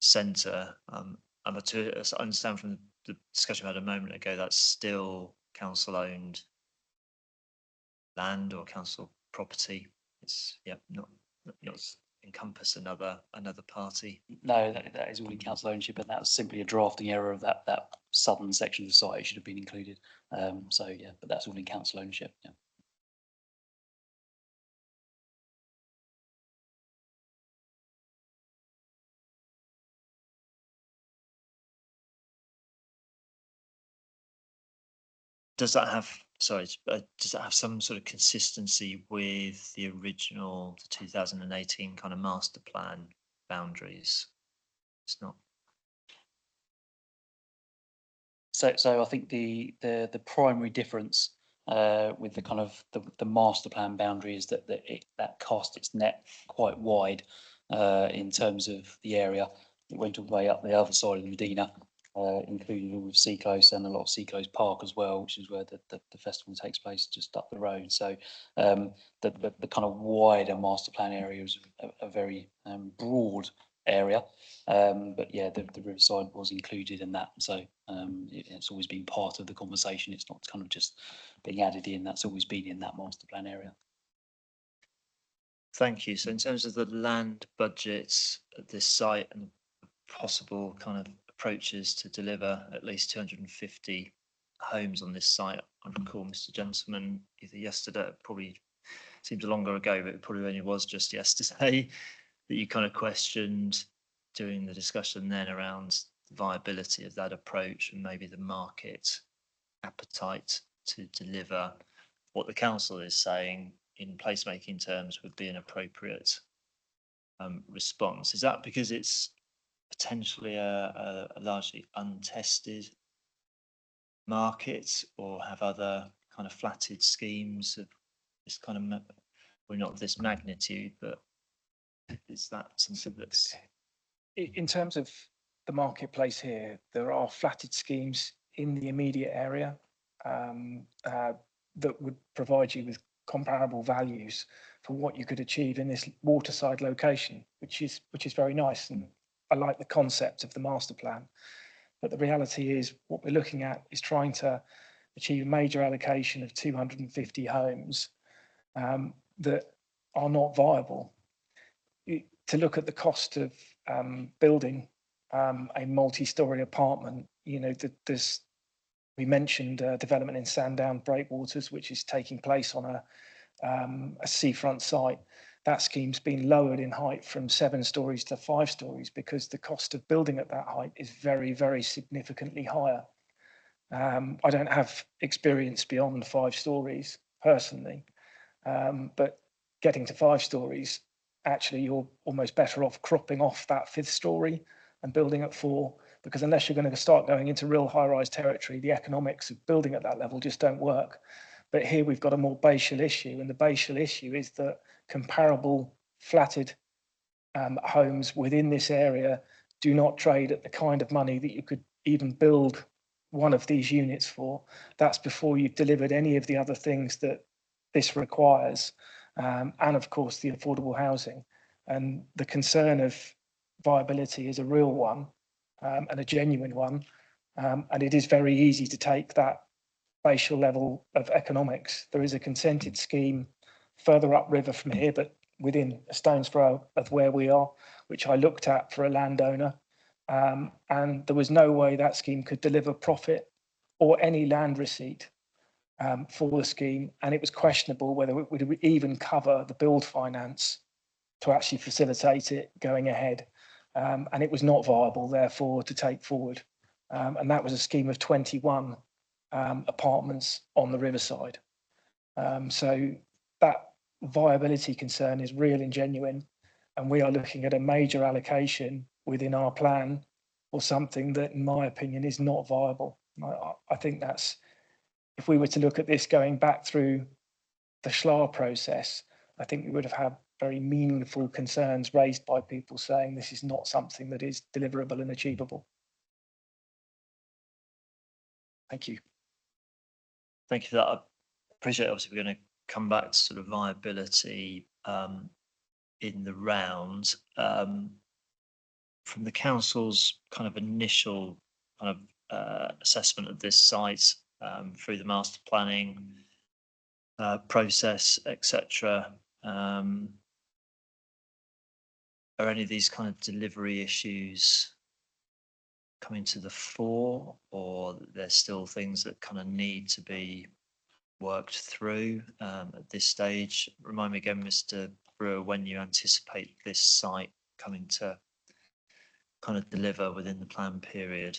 centre. And to understand from the discussion we had a moment ago, that's still council owned land or council property. It's not encompass another party. No, that is all in council ownership, and that was simply a drafting error of that southern section of the site. It should have been included. So yeah, but that's all in council ownership. Yeah. Does that have, sorry, does that have some sort of consistency with the original, the 2018 kind of master plan boundaries? It's not. So I think the primary difference with the kind of the master plan boundary is that that cast its net quite wide in terms of the area. It went all the way up the other side of the Medina, including all of Sea Close and a lot of Sea Close Park as well, which is where the festival takes place just up the road. So the kind of wider master plan area is a very broad area, but yeah, the riverside was included in that. So it's always been part of the conversation. It's not kind of just being added in. That's always been in that master plan area. Thank you. So in terms of the land budgets at this site and possible kind of approaches to deliver at least 250 homes on this site, I recall Mr. Gentleman either yesterday, probably seems longer ago, but it probably only was just yesterday, that you kind of questioned during the discussion then around the viability of that approach and maybe the market appetite to deliver what the council is saying in placemaking terms would be an appropriate response. Is that because it's potentially a largely untested market, or have other kind of flatted schemes of this kind of, well, not this magnitude, but is that something that's... In terms of the marketplace here, there are flatted schemes in the immediate area that would provide you with comparable values for what you could achieve in this waterside location, which is very nice, and I like the concept of the master plan. But the reality is, what we're looking at is trying to achieve a major allocation of 250 homes that are not viable. To look at the cost of building a multi-storey apartment, you know, we mentioned development in Sandown Breakwaters, which is taking place on a seafront site. That scheme's been lowered in height from 7 stories to 5 stories because the cost of building at that height is very, very significantly higher. I don't have experience beyond 5 stories personally, but getting to 5 stories, actually you're almost better off cropping off that 5th story and building at 4, because unless you're going to start going into real high-rise territory, the economics of building at that level just don't work. But here we've got a more basal issue, and the basal issue is that comparable flatted homes within this area do not trade at the kind of money that you could even build one of these units for. That's before you've delivered any of the other things that this requires. and of course the affordable housing. And the concern of viability is a real one, and a genuine one. And it is very easy to take that spatial level of economics. There is a consented scheme further upriver from here, but within a stone's throw of where we are, which I looked at for a landowner. And there was no way that scheme could deliver profit or any land receipt for the scheme. And it was questionable whether it would even cover the build finance to actually facilitate it going ahead. And it was not viable, therefore, to take forward. And that was a scheme of 21 apartments on the riverside. So that viability concern is real and genuine. And we are looking at a major allocation within our plan or something that, in my opinion, is not viable. I think that's, if we were to look at this going back through the SHLA process, I think we would have had very meaningful concerns raised by people saying this is not something that is deliverable and achievable. Thank you. Thank you for that. I appreciate, obviously, we're going to come back to sort of viability in the round. From the council's kind of initial kind of assessment of this site through the master planning process, etc. Are any of these kind of delivery issues coming to the fore, or there's still things that kind of need to be worked through at this stage? Remind me again, Mr. Brewer, when you anticipate this site coming to kind of deliver within the plan period?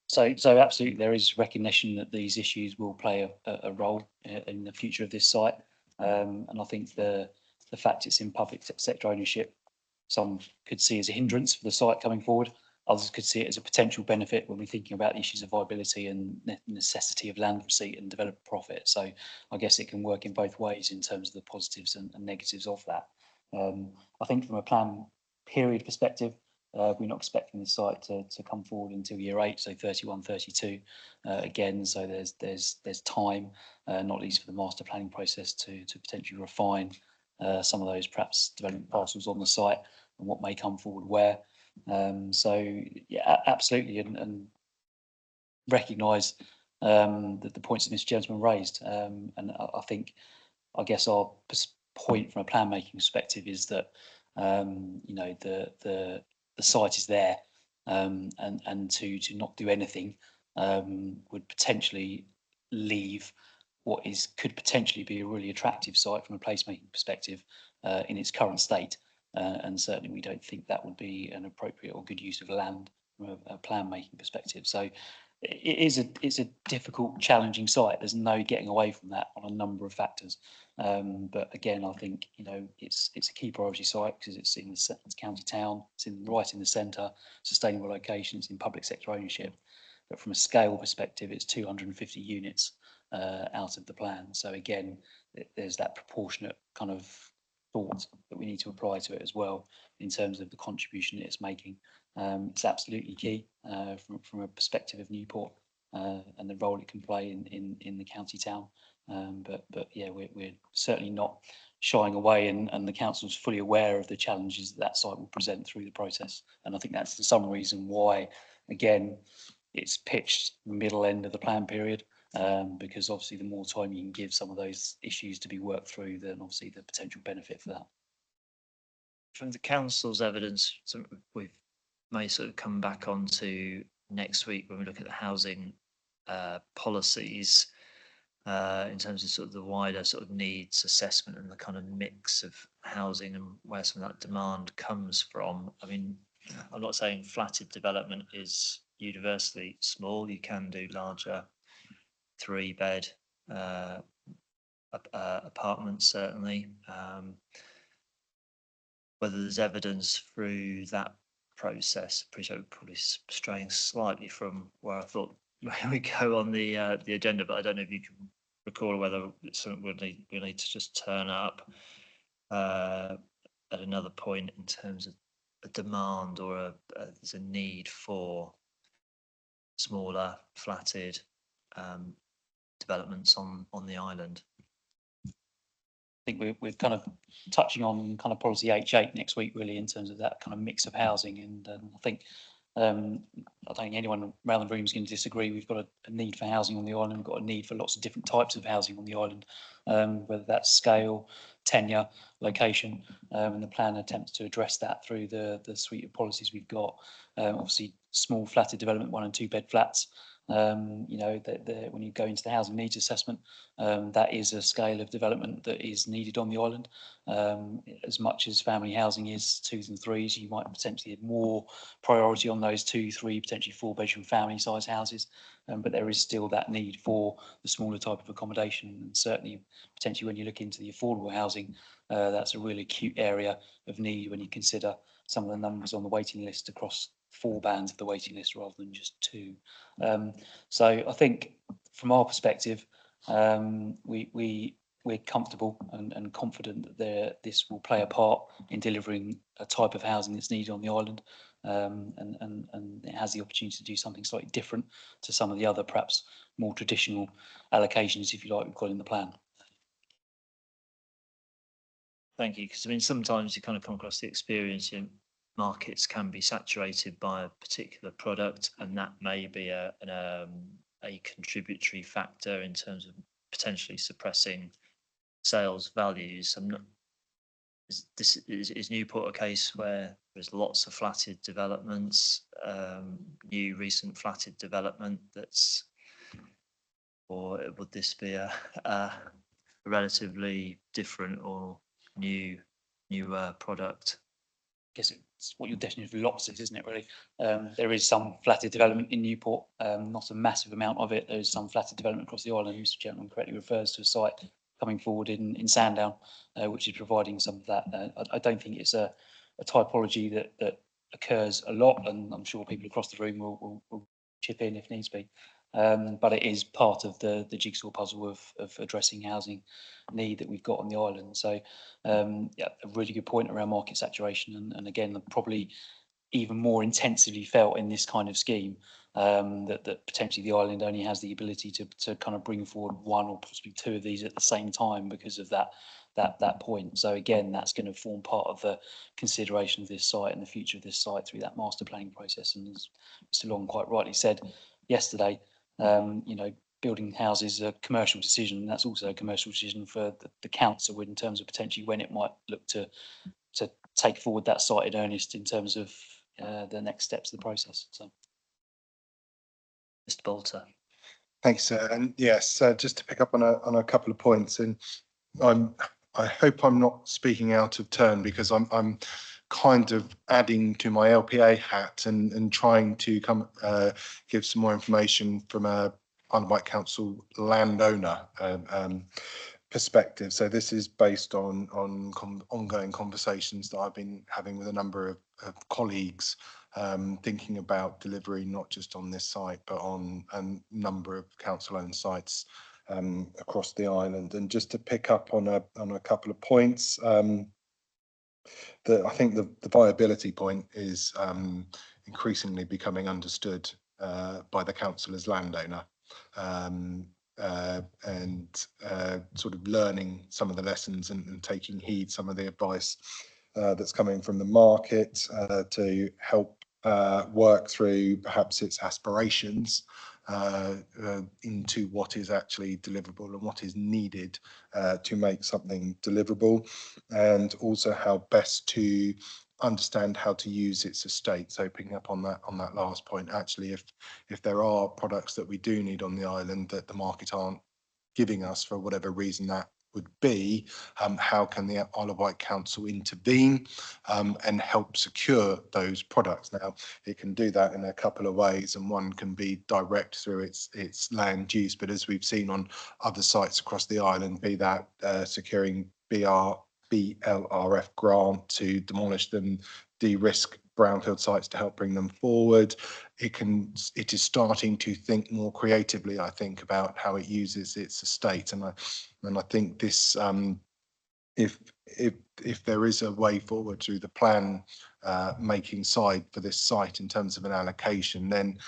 So absolutely, there is recognition that these issues will play a role in the future of this site. And I think the fact it's in public sector ownership, some could see as a hindrance for the site coming forward. Others could see it as a potential benefit when we're thinking about the issues of viability and necessity of land receipt and developer profit. So I guess it can work in both ways in terms of the positives and negatives of that. I think from a plan period perspective, we're not expecting the site to come forward until year 8, so 31, 32 again. So there's time, not least for the master planning process to potentially refine some of those perhaps development parcels on the site and what may come forward where. So yeah, absolutely, and recognise that the points that Mr. Gentleman raised, and I think, I guess our point from a plan making perspective is that you know, the site is there, and to not do anything would potentially leave what could potentially be a really attractive site from a placemaking perspective in its current state. And certainly we don't think that would be an appropriate or good use of land from a plan making perspective. So it's a difficult, challenging site. There's no getting away from that on a number of factors. But again, I think, you know, it's a key priority site because it's in the county town, it's right in the centre, sustainable location, it's in public sector ownership. But from a scale perspective, it's 250 units out of the plan. So again, there's that proportionate kind of thought that we need to apply to it as well in terms of the contribution it's making. It's absolutely key from a perspective of Newport and the role it can play in the county town. But yeah, we're certainly not shying away, and the council's fully aware of the challenges that site will present through the process. And I think that's the some reason why, again, it's pitched the middle end of the plan period, because obviously the more time you can give some of those issues to be worked through, then obviously the potential benefit for that. From the council's evidence, so we may sort of come back onto next week when we look at the housing policies in terms of sort of the wider sort of needs assessment and the kind of mix of housing and where some of that demand comes from. I mean, I'm not saying flatted development is universally small. You can do larger 3-bed apartments, certainly. Whether there's evidence through that process, appreciate we're probably straying slightly from where I thought we go on the agenda, but I don't know if you can recall whether it's something we'll need to just turn up at another point in terms of a demand or there's a need for smaller flatted developments on the island. think we're kind of touching on kind of policy H8 next week, really, in terms of that kind of mix of housing. And I think I don't think anyone around the room is going to disagree. We've got a need for housing on the island. We've got a need for lots of different types of housing on the island, whether that's scale, tenure, location, and the plan attempts to address that through the suite of policies we've got. Obviously, small flatted development, 1 and 2 bed flats. You know, when you go into the housing needs assessment, that is a scale of development that is needed on the island. As much as family housing is 2s and 3s, you might potentially have more priority on those 2, 3, potentially 4-bedroom family size houses. But there is still that need for the smaller type of accommodation, and certainly potentially when you look into the affordable housing, that's a really acute area of need when you consider some of the numbers on the waiting list across 4 bands of the waiting list rather than just 2. So I think from our perspective, we're comfortable and confident that this will play a part in delivering a type of housing that's needed on the island, and it has the opportunity to do something slightly different to some of the other perhaps more traditional allocations, if you like, we've got in the plan. Thank you. Because I mean, sometimes you kind of come across the experience, you know, markets can be saturated by a particular product, and that may be a contributory factor in terms of potentially suppressing sales values. I'm not. Is Newport a case where there's lots of flatted developments, new recent flatted development that's, or would this be a relatively different or new product? I guess it's what your definition of lots is, isn't it, really? There is some flatted development in Newport, not a massive amount of it. There's some flatted development across the island. Mr. Gentleman correctly refers to a site coming forward in Sandown, which is providing some of that. I don't think it's a typology that occurs a lot, and I'm sure people across the room will chip in if needs be. But it is part of the jigsaw puzzle of addressing housing need that we've got on the island. So yeah, a really good point around market saturation, and again, probably even more intensively felt in this kind of scheme, that potentially the island only has the ability to kind of bring forward 1 or possibly 2 of these at the same time because of that point. So again, that's going to form part of the consideration of this site and the future of this site through that master planning process. And as Mr. Long quite rightly said yesterday, you know, building houses is a commercial decision, and that's also a commercial decision for the council in terms of potentially when it might look to take forward that site in earnest in terms of the next steps of the process. So, Mr. Bolter. Thanks, sir. And yes, just to pick up on a couple of points, and I hope I'm not speaking out of turn, because I'm kind of adding to my LPA hat and trying to give some more information from a Isle of Wight Council landowner perspective. So this is based on ongoing conversations that I've been having with a number of colleagues, thinking about delivery not just on this site but on a number of council-owned sites across the island. And just to pick up on a couple of points, I think the viability point is increasingly becoming understood by the council as landowner, and sort of learning some of the lessons and taking heed some of the advice that's coming from the market to help work through perhaps its aspirations into what is actually deliverable and what is needed to make something deliverable, and also how best to understand how to use its estate. So picking up on that last point, actually, if there are products that we do need on the island that the market aren't giving us for whatever reason that would be, how can the Isle of Wight Council intervene and help secure those products? Now, it can do that in a couple of ways, and one can be direct through its land use, but as we've seen on other sites across the island, be that securing BLRF grant to demolish them, de-risk brownfield sites to help bring them forward. It is starting to think more creatively, I think, about how it uses its estate, and I think this, if there is a way forward through the plan making side for this site in terms of an allocation, then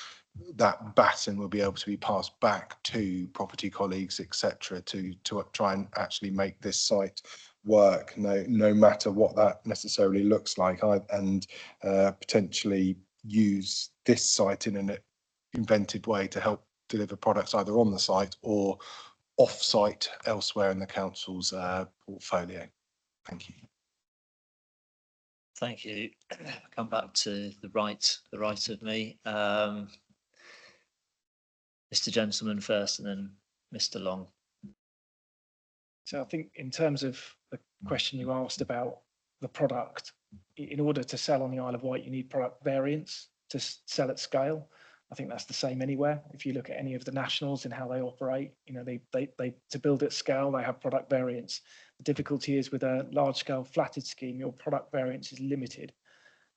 that baton will be able to be passed back to property colleagues, etc., to try and actually make this site work, no matter what that necessarily looks like, and potentially use this site in an inventive way to help deliver products either on the site or off-site elsewhere in the council's portfolio. Thank you. Thank you. Come back to the right of me. Mr. Gentleman first, and then Mr. Long. So I think in terms of the question you asked about the product, in order to sell on the Isle of Wight, you need product variants to sell at scale. I think that's the same anywhere. If you look at any of the nationals and how they operate, you know, they to build at scale, they have product variants. The difficulty is with a large scale flatted scheme, your product variance is limited.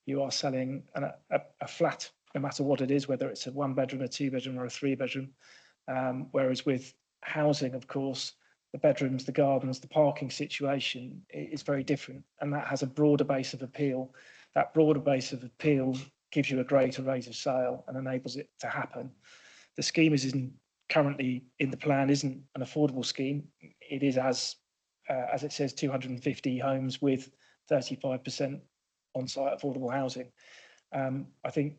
You are selling a flat, no matter what it is, whether it's a 1-bedroom, a 2-bedroom or a 3-bedroom. Whereas with housing, of course, the bedrooms, the gardens, the parking situation is very different, and that has a broader base of appeal. That broader base of appeal gives you a greater rate of sale and enables it to happen. The scheme currently in the plan isn't an affordable scheme. It is as it says, 250 homes with 35% on-site affordable housing. I think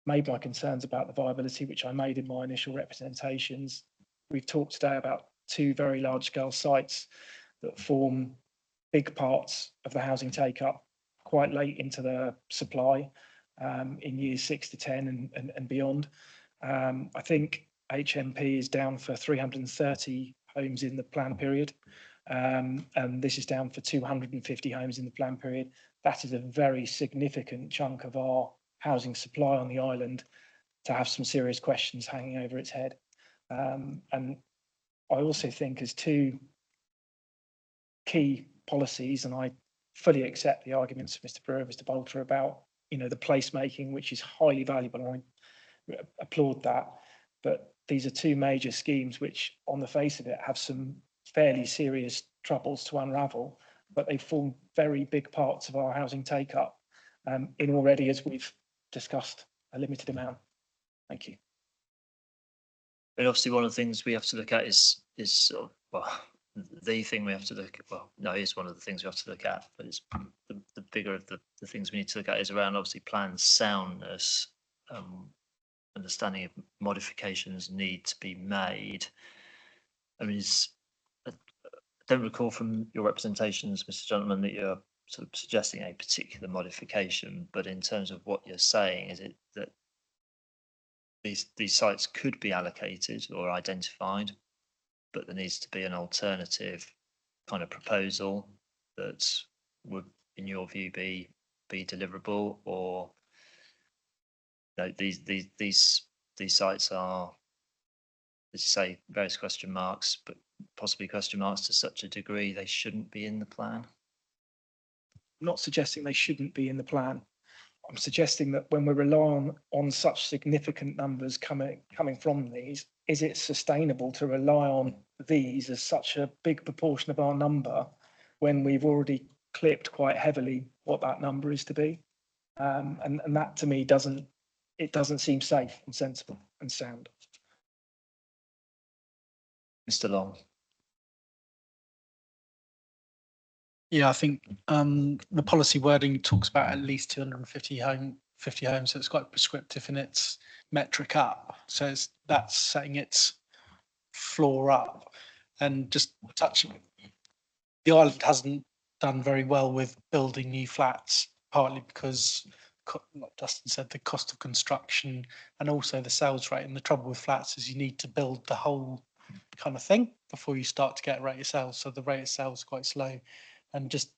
made my concerns about the viability, which I made in my initial representations. We've talked today about 2 very large-scale sites that form big parts of the housing take-up quite late into the supply in years 6 to 10 and beyond. I think HMP is down for 330 homes in the plan period, and this is down for 250 homes in the plan period. That is a very significant chunk of our housing supply on the island to have some serious questions hanging over its head. And I also think as 2 key policies, and I fully accept the arguments of Mr. Brewer, Mr. Bolter about, you know, the placemaking, which is highly valuable, and I applaud that. But these are 2 major schemes which, on the face of it, have some fairly serious troubles to unravel, but they form very big parts of our housing take-up in already, as we've discussed, a limited amount. Thank you. But obviously, one of the things we have to look at is well, the thing we have to look at. Well, no, it's one of the things we have to look at, but it's the bigger of the things we need to look at is around obviously plan soundness, understanding of modifications need to be made. I mean, I don't recall from your representations, Mr. Gentleman, that you're sort of suggesting a particular modification, but in terms of what you're saying, is it that these sites could be allocated or identified, but there needs to be an alternative kind of proposal that would, in your view, be deliverable, or you know, these sites are, as you say, various question marks, but possibly question marks to such a degree they shouldn't be in the plan? I'm not suggesting they shouldn't be in the plan. I'm suggesting that when we rely on such significant numbers coming from these, is it sustainable to rely on these as such a big proportion of our number when we've already clipped quite heavily what that number is to be? And that to me doesn't seem safe and sensible and sound. Mr. Long. Yeah, I think the policy wording talks about at least 250 homes, so it's quite prescriptive in its metric up. So that's setting its floor up. And just touching, the island hasn't done very well with building new flats, partly because, like Justin said, the cost of construction and also the sales rate. And the trouble with flats is you need to build the whole kind of thing before you start to get a rate of sales. So the rate of sales is quite slow. And just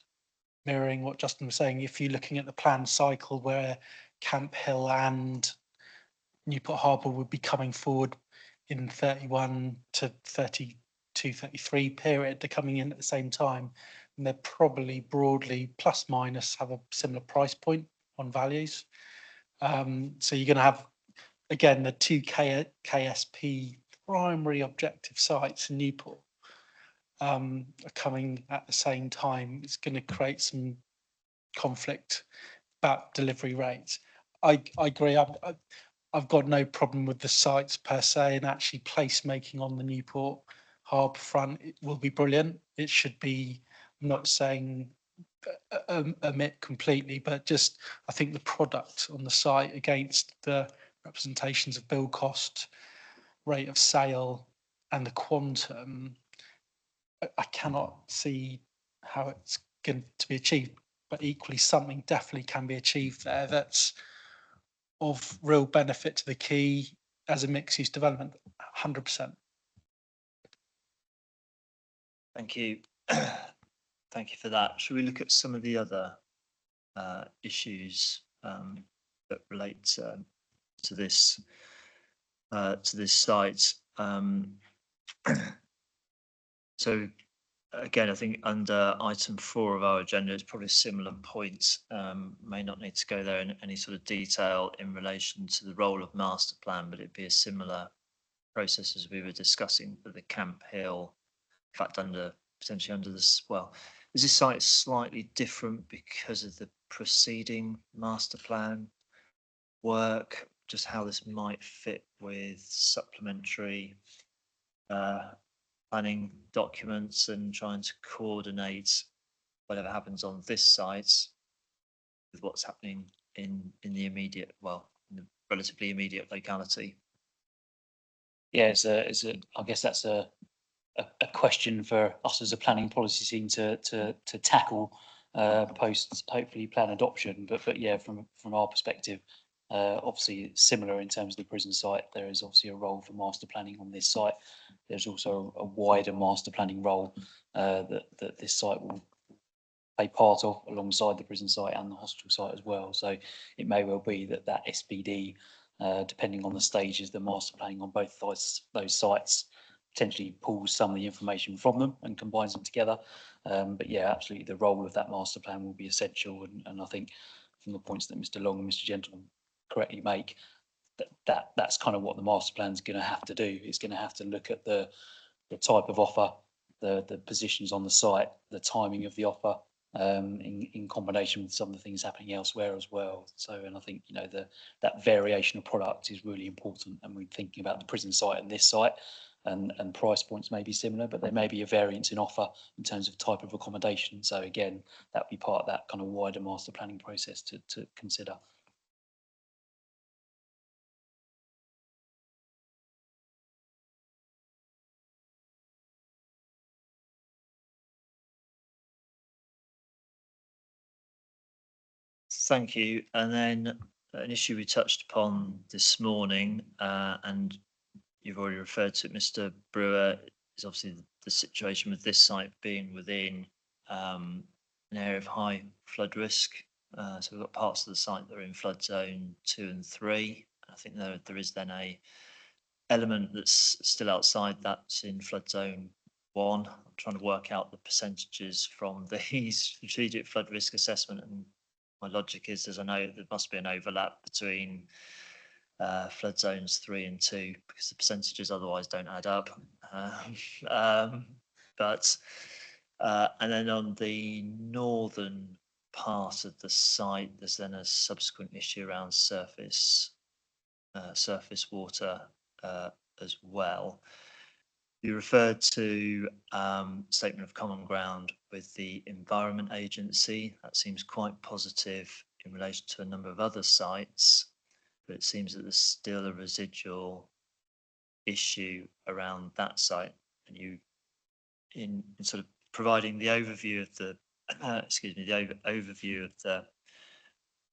mirroring what Justin was saying, if you're looking at the planned cycle where Camp Hill and Newport Harbour would be coming forward in 31 to 32, 33 period, they're coming in at the same time, and they're probably broadly plus minus have a similar price point on values. So you're going to have, again, the 2 KSP primary objective sites in Newport are coming at the same time. It's going to create some conflict about delivery rates. I agree. I've got no problem with the sites per se, and actually placemaking on the Newport Harbour front, it will be brilliant. It should be not saying omit completely, but just I think the product on the site against the representations of build cost, rate of sale, and the quantum, I cannot see how it's going to be achieved. But equally, something definitely can be achieved there that's of real benefit to the quay as a mixed-use development. 100%. Thank you. Thank you for that. Should we look at some of the other issues that relate to this site? So again, I think under item 4 of our agenda, it's probably a similar point. May not need to go there in any sort of detail in relation to the role of master plan, but it'd be a similar process as we were discussing for the Camp Hill. In fact, potentially under this, well, is this site slightly different because of the preceding master plan work? Just how this might fit with supplementary planning documents and trying to coordinate whatever happens on this site with what's happening in the immediate, well, in the relatively immediate locality. Yeah, I guess that's a question for us as a planning policy team to tackle post hopefully plan adoption. But yeah, from our perspective, obviously similar in terms of the prison site. There is obviously a role for master planning on this site. There's also a wider master planning role that this site will play part of alongside the prison site and the hospital site as well. So it may well be that SBD, depending on the stages, the master planning on both those sites potentially pulls some of the information from them and combines them together. But yeah, absolutely, the role of that master plan will be essential. And I think from the points that Mr. Long and Mr. Gentleman correctly make, that's kind of what the master plan is going to have to do. It's going to have to look at the type of offer, the positions on the site, the timing of the offer, in combination with some of the things happening elsewhere as well. So, and I think, you know, that variation of product is really important. And we're thinking about the prison site and this site, and price points may be similar, but there may be a variance in offer in terms of type of accommodation. So again, that would be part of that kind of wider master planning process to consider. Thank you. And then an issue we touched upon this morning, and you've already referred to it, Mr. Brewer, is obviously the situation with this site being within an area of high flood risk. So we've got parts of the site that are in flood zone 2 and 3. I think there is then a element that's still outside that's in flood zone 1. I'm trying to work out the percentages from the strategic flood risk assessment, and my logic is, as I know, there must be an overlap between flood zones 3 and 2 because the percentages otherwise don't add up. And then on the northern part of the site, there's then a subsequent issue around surface water as well. You referred to statement of common ground with the Environment Agency. That seems quite positive in relation to a number of other sites, but it seems that there's still a residual issue around that site. And you, in sort of providing the overview of the, overview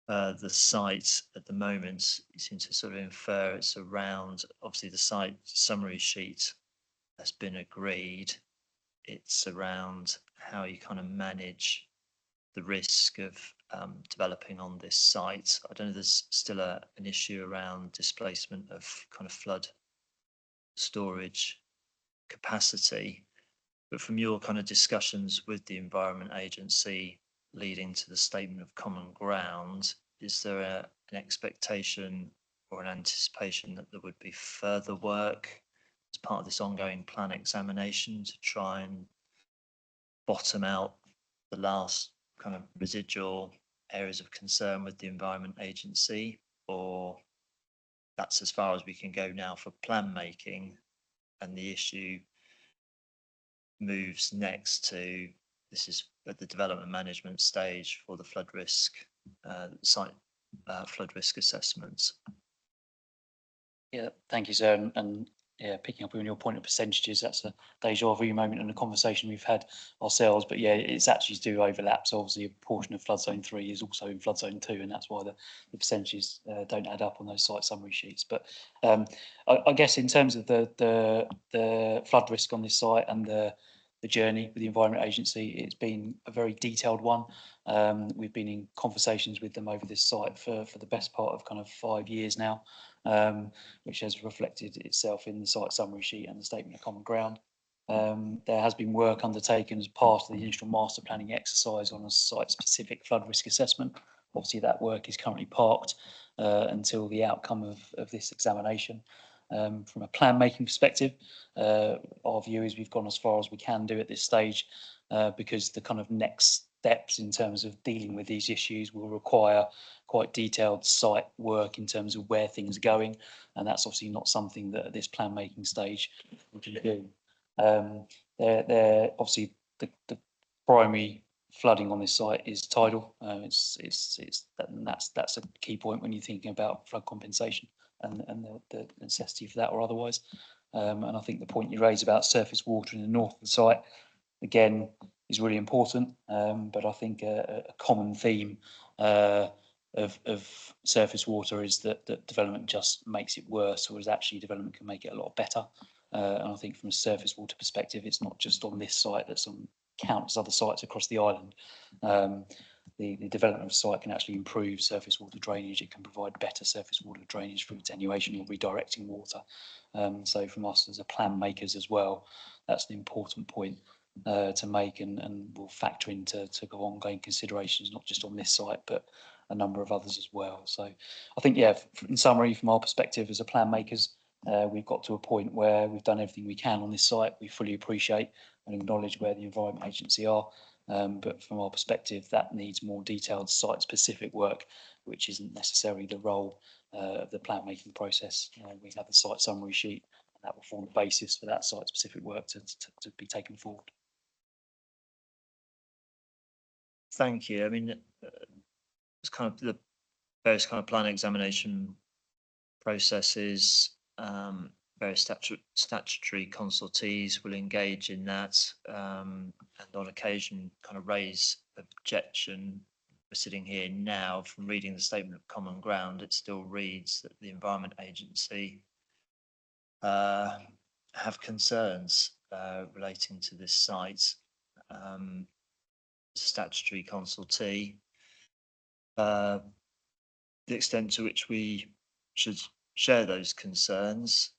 of the site at the moment, you seem to sort of infer it's around, obviously the site summary sheet has been agreed. It's around how you kind of manage the risk of developing on this site. I don't know, there's still an issue around displacement of kind of flood storage capacity, but from your kind of discussions with the Environment Agency leading to the statement of common ground, is there an expectation or an anticipation that there would be further work as part of this ongoing plan examination to try and bottom out the last kind of residual areas of concern with the Environment Agency, or that's as far as we can go now for plan making, and the issue moves next to, this is at the development management stage for the flood risk site flood risk assessments. Yeah, thank you, sir. And yeah, picking up on your point of percentages, that's a deja vu moment in a conversation we've had ourselves. But yeah, it's actually do overlap. So obviously a portion of flood zone 3 is also in flood zone 2, and that's why the percentages don't add up on those site summary sheets. But I guess in terms of the flood risk on this site and the journey with the Environment Agency, it's been a very detailed one. We've been in conversations with them over this site for the best part of kind of 5 years now, which has reflected itself in the site summary sheet and the statement of common ground. There has been work undertaken as part of the initial master planning exercise on a site-specific flood risk assessment. Obviously, that work is currently parked until the outcome of this examination. From a plan making perspective, our view is we've gone as far as we can do at this stage, because the kind of next steps in terms of dealing with these issues will require quite detailed site work in terms of where things are going, and that's obviously not something that at this plan making stage we can do. They're obviously the primary flooding on this site is tidal. That's a key point when you're thinking about flood compensation and the necessity for that or otherwise. And I think the point you raise about surface water in the north of the site, again, is really important. But I think a common theme of surface water is that development just makes it worse, whereas actually development can make it a lot better. And I think from a surface water perspective, it's not just on this site, that's on countless other sites across the island. The development of a site can actually improve surface water drainage. It can provide better surface water drainage through attenuation or redirecting water. So from us as a plan makers as well, that's an important point to make, and will factor into ongoing considerations, not just on this site, but a number of others as well. So I think, yeah, in summary, from our perspective as a plan makers, we've got to a point where we've done everything we can on this site. We fully appreciate and acknowledge where the Environment Agency are. But from our perspective, that needs more detailed site-specific work, which isn't necessarily the role of the plan-making process. We have the site summary sheet, and that will form the basis for that site-specific work to be taken forward. Thank you. I mean, it's kind of the various kind of plan examination processes. Various statutory consultees will engage in that, and on occasion kind of raise objection. We're sitting here now, from reading the statement of common ground, it still reads that the Environment Agency have concerns relating to this site. Statutory consultee, the extent to which we should share those concerns,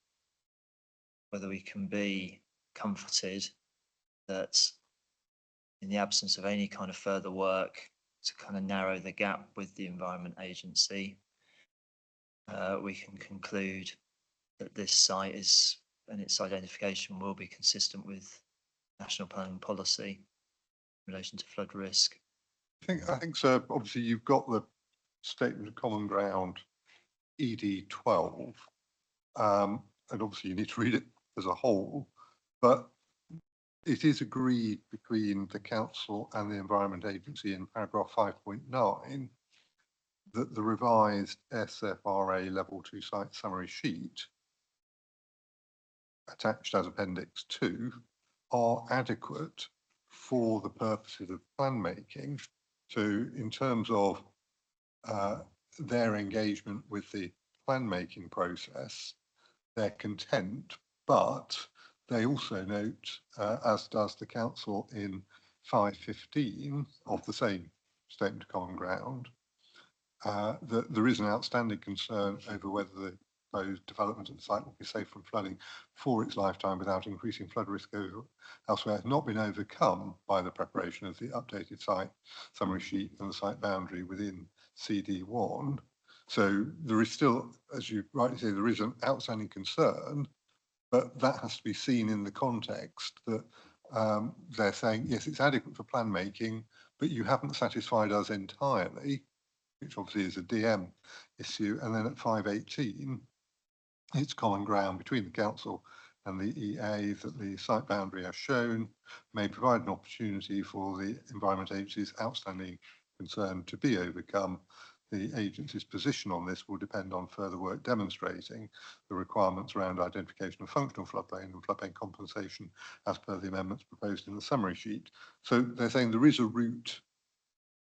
whether we can be comforted that in the absence of any kind of further work to kind of narrow the gap with the Environment Agency, we can conclude that this site is, and its identification will be consistent with national planning policy in relation to flood risk. I think, sir, obviously you've got the statement of common ground ED 12, and obviously you need to read it as a whole, but it is agreed between the council and the Environment Agency in paragraph 5.9 that the revised SFRA level 2 site summary sheet attached as appendix 2 are adequate for the purposes of plan making. So in terms of their engagement with the plan making process, they're content, but they also note, as does the council in 5.15 of the same statement of common ground, that there is an outstanding concern over whether the proposed development of the site will be safe from flooding for its lifetime without increasing flood risk elsewhere, has not been overcome by the preparation of the updated site summary sheet and the site boundary within CD1. So there is still, as you rightly say, there is an outstanding concern, but that has to be seen in the context that they're saying, yes, it's adequate for plan making, but you haven't satisfied us entirely, which obviously is a DM issue. And then at 5.18, it's common ground between the council and the EA that the site boundary as shown may provide an opportunity for the Environment Agency's outstanding concern to be overcome. The agency's position on this will depend on further work demonstrating the requirements around identification of functional floodplain and floodplain compensation as per the amendments proposed in the summary sheet. So they're saying there is a route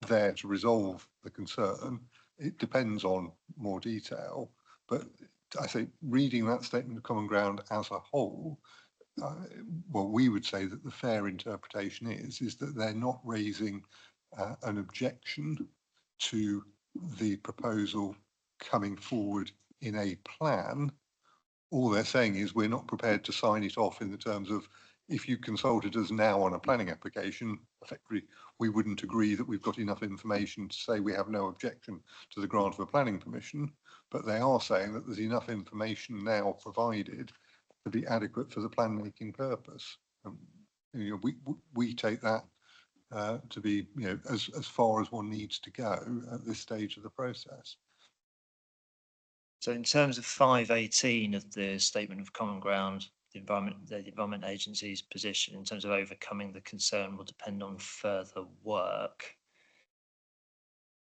there to resolve the concern. It depends on more detail, but I think reading that statement of common ground as a whole, well, we would say that the fair interpretation is that they're not raising an objection to the proposal coming forward in a plan. All they're saying is we're not prepared to sign it off in the terms of, if you consulted us now on a planning application, effectively, we wouldn't agree that we've got enough information to say we have no objection to the grant of a planning permission, but they are saying that there's enough information now provided to be adequate for the plan making purpose. You know, we take that to be, you know, as far as one needs to go at this stage of the process. So in terms of 518 of the statement of common ground, the Environment Agency's position in terms of overcoming the concern will depend on further work.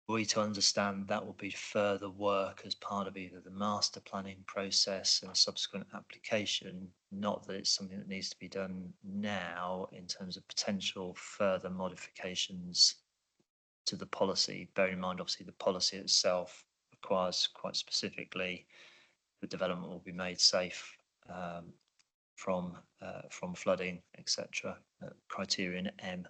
Are we to understand that will be further work as part of either the master planning process and subsequent application, not that it's something that needs to be done now in terms of potential further modifications to the policy? Bearing in mind, obviously, the policy itself requires quite specifically the development will be made safe from flooding, etc. Criterion M.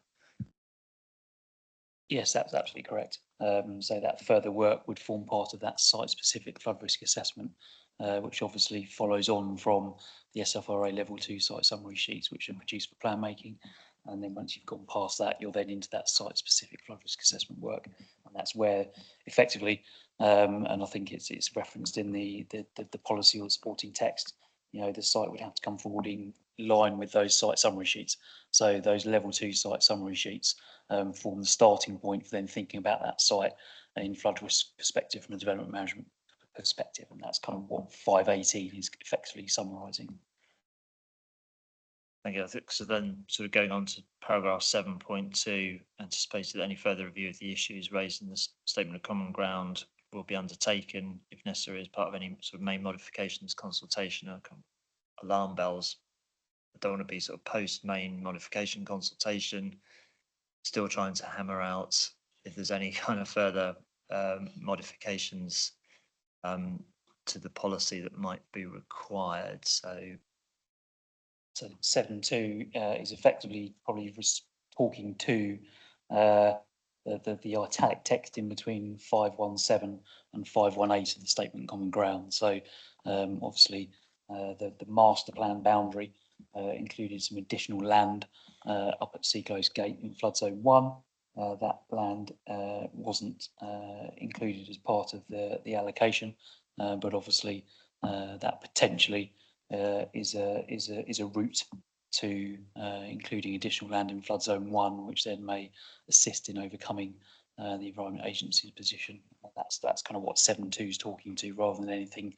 Yes, that's absolutely correct. So that further work would form part of that site-specific flood risk assessment, which obviously follows on from the SFRA level 2 site summary sheets, which are produced for plan making. And then once you've gone past that, you're then into that site-specific flood risk assessment work, and that's where effectively, and I think it's referenced in the policy or the supporting text. You know, the site would have to come forward in line with those site summary sheets. So those level 2 site summary sheets form the starting point for then thinking about that site in flood risk perspective from a development management perspective, and that's kind of what 518 is effectively summarising. Thank you. I think so. Then, sort of going on to paragraph 7.2, anticipates that any further review of the issues raised in the statement of common ground will be undertaken, if necessary, as part of any sort of main modifications consultation. Alarm bells. I don't want to be sort of post main modification consultation, still trying to hammer out if there's any kind of further modifications to the policy that might be required. So 7.2 is effectively probably talking to the italic text in between 517 and 518 of the statement of common ground. So obviously the master plan boundary included some additional land up at Seaclose Gate in flood zone 1. That land wasn't included as part of the allocation, but obviously that potentially is a route to including additional land in flood zone 1, which then may assist in overcoming the Environment Agency's position. That's kind of what 7.2 is talking to, rather than anything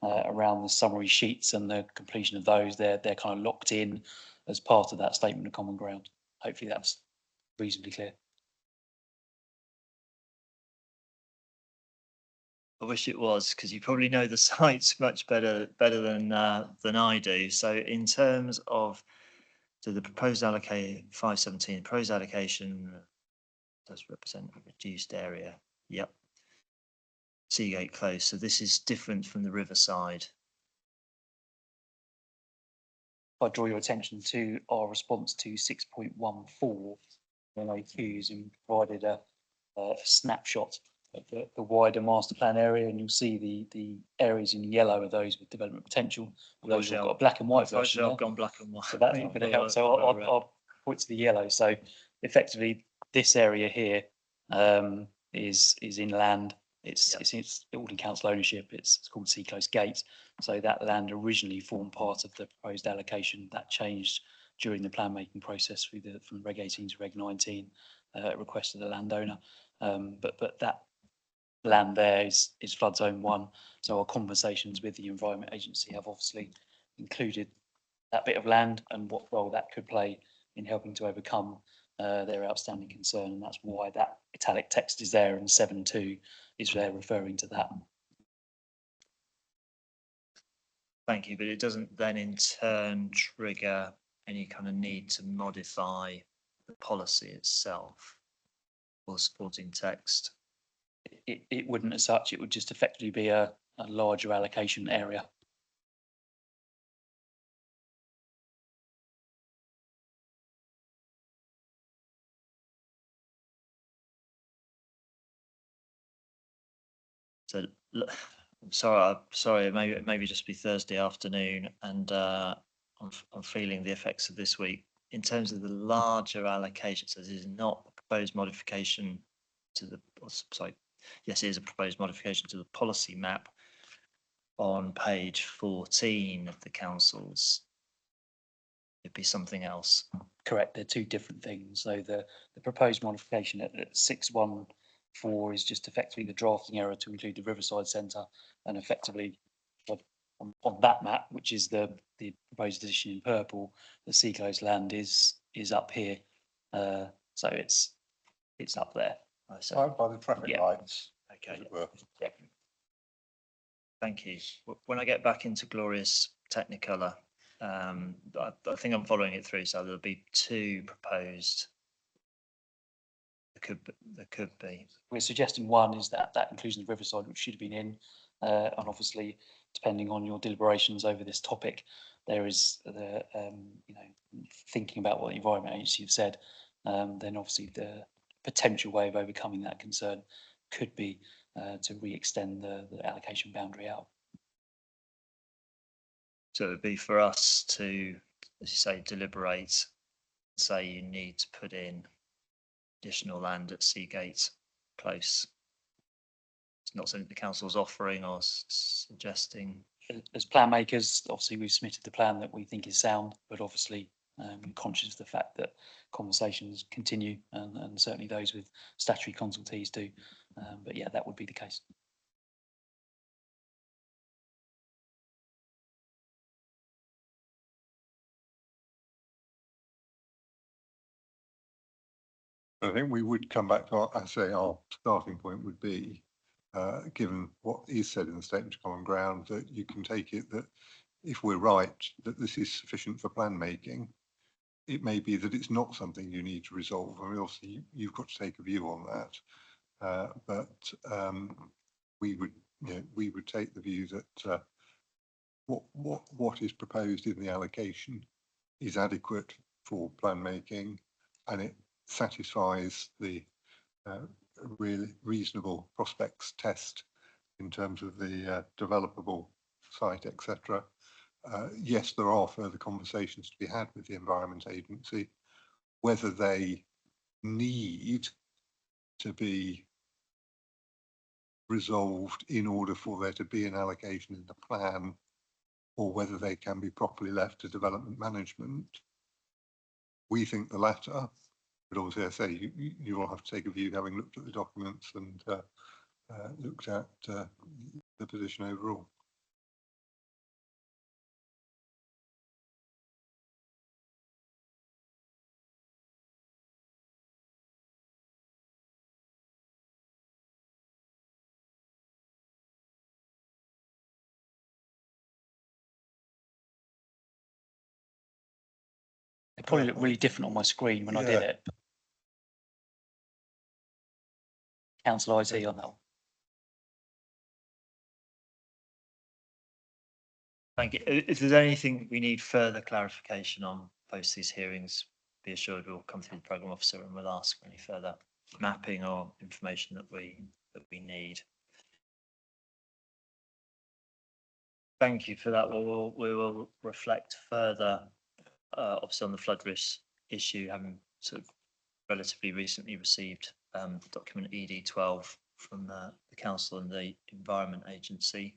around the summary sheets and the completion of those. They're kind of locked in as part of that statement of common ground. Hopefully that's reasonably clear. I wish it was, because you probably know the sites much better than I do. So in terms of the proposed allocation 517, proposed allocation does represent a reduced area. Yep. Seagate Close. So this is different from the Riverside. If I draw your attention to our response to 6.14 LAQs and provided a snapshot of the wider master plan area, and you'll see the areas in yellow are those with development potential. Those have got a black and white version. I've gone black and white. So that's not going to help. So I'll point to the yellow. So effectively, this area here is inland. It's Alden Council ownership. It's called Seaclose Gate. So that land originally formed part of the proposed allocation. That changed during the plan making process from Reg 18 to Reg 19, request of the landowner. But that land there is flood zone 1. So our conversations with the Environment Agency have obviously included that bit of land and what role that could play in helping to overcome their outstanding concern. And that's why that italic text is there, and 7.2 is there referring to that. Thank you, but it doesn't then in turn trigger any kind of need to modify the policy itself or supporting text. It wouldn't as such, it would just effectively be a larger allocation area. So I'm sorry, maybe just be Thursday afternoon, and I'm feeling the effects of this week. In terms of the larger allocation, so this is not a proposed modification to the, sorry, yes, it is a proposed modification to the policy map on page 14 of the council's. It'd be something else. Correct, they're two different things. So the proposed modification at 614 is just effectively the drafting error to include the Riverside Centre, and effectively on that map, which is the proposed addition in purple, the Seaclose land is up here. So it's up there. Right by the traffic Yeah. lights, Okay, as it were. Yeah. thank you. When I get back into glorious Technicolor, I think I'm following it through. So there'll be two proposed. There could be. We're suggesting one is that inclusion of Riverside, which should have been in, and obviously depending on your deliberations over this topic, there is the thinking about what the Environment Agency have said, then obviously the potential way of overcoming that concern could be to re-extend the allocation boundary out. So it would be for us to, as you say, deliberate, say you need to put in additional land at Seagate Close. It's not something the council's offering or suggesting. As plan makers, obviously we've submitted the plan that we think is sound, but obviously conscious of the fact that conversations continue, and certainly those with statutory consultees do. But yeah, that would be the case. I think we would come back to our starting point would be, given what is said in the statement of common ground, that you can take it that if we're right, that this is sufficient for plan making, it may be that it's not something you need to resolve. I mean, obviously you've got to take a view on that, but we would take the view that what is proposed in the allocation is adequate for plan making, and it satisfies the really reasonable prospects test in terms of the developable site, etc. Yes, there are further conversations to be had with the Environment Agency, whether they need to be resolved in order for there to be an allocation in the plan, or whether they can be properly left to development management. We think the latter, but obviously I say you will have to take a view having looked at the documents and looked at the position overall. It probably looked really different on my screen when I did it. Council IT on that one. Thank you. If there's anything we need further clarification on post these hearings, be assured we'll come through the programme officer and we'll ask for any further mapping or information that we need. Thank you for that. We will reflect further, obviously on the flood risk issue, having sort of relatively recently received document ED12 from the council and the Environment Agency.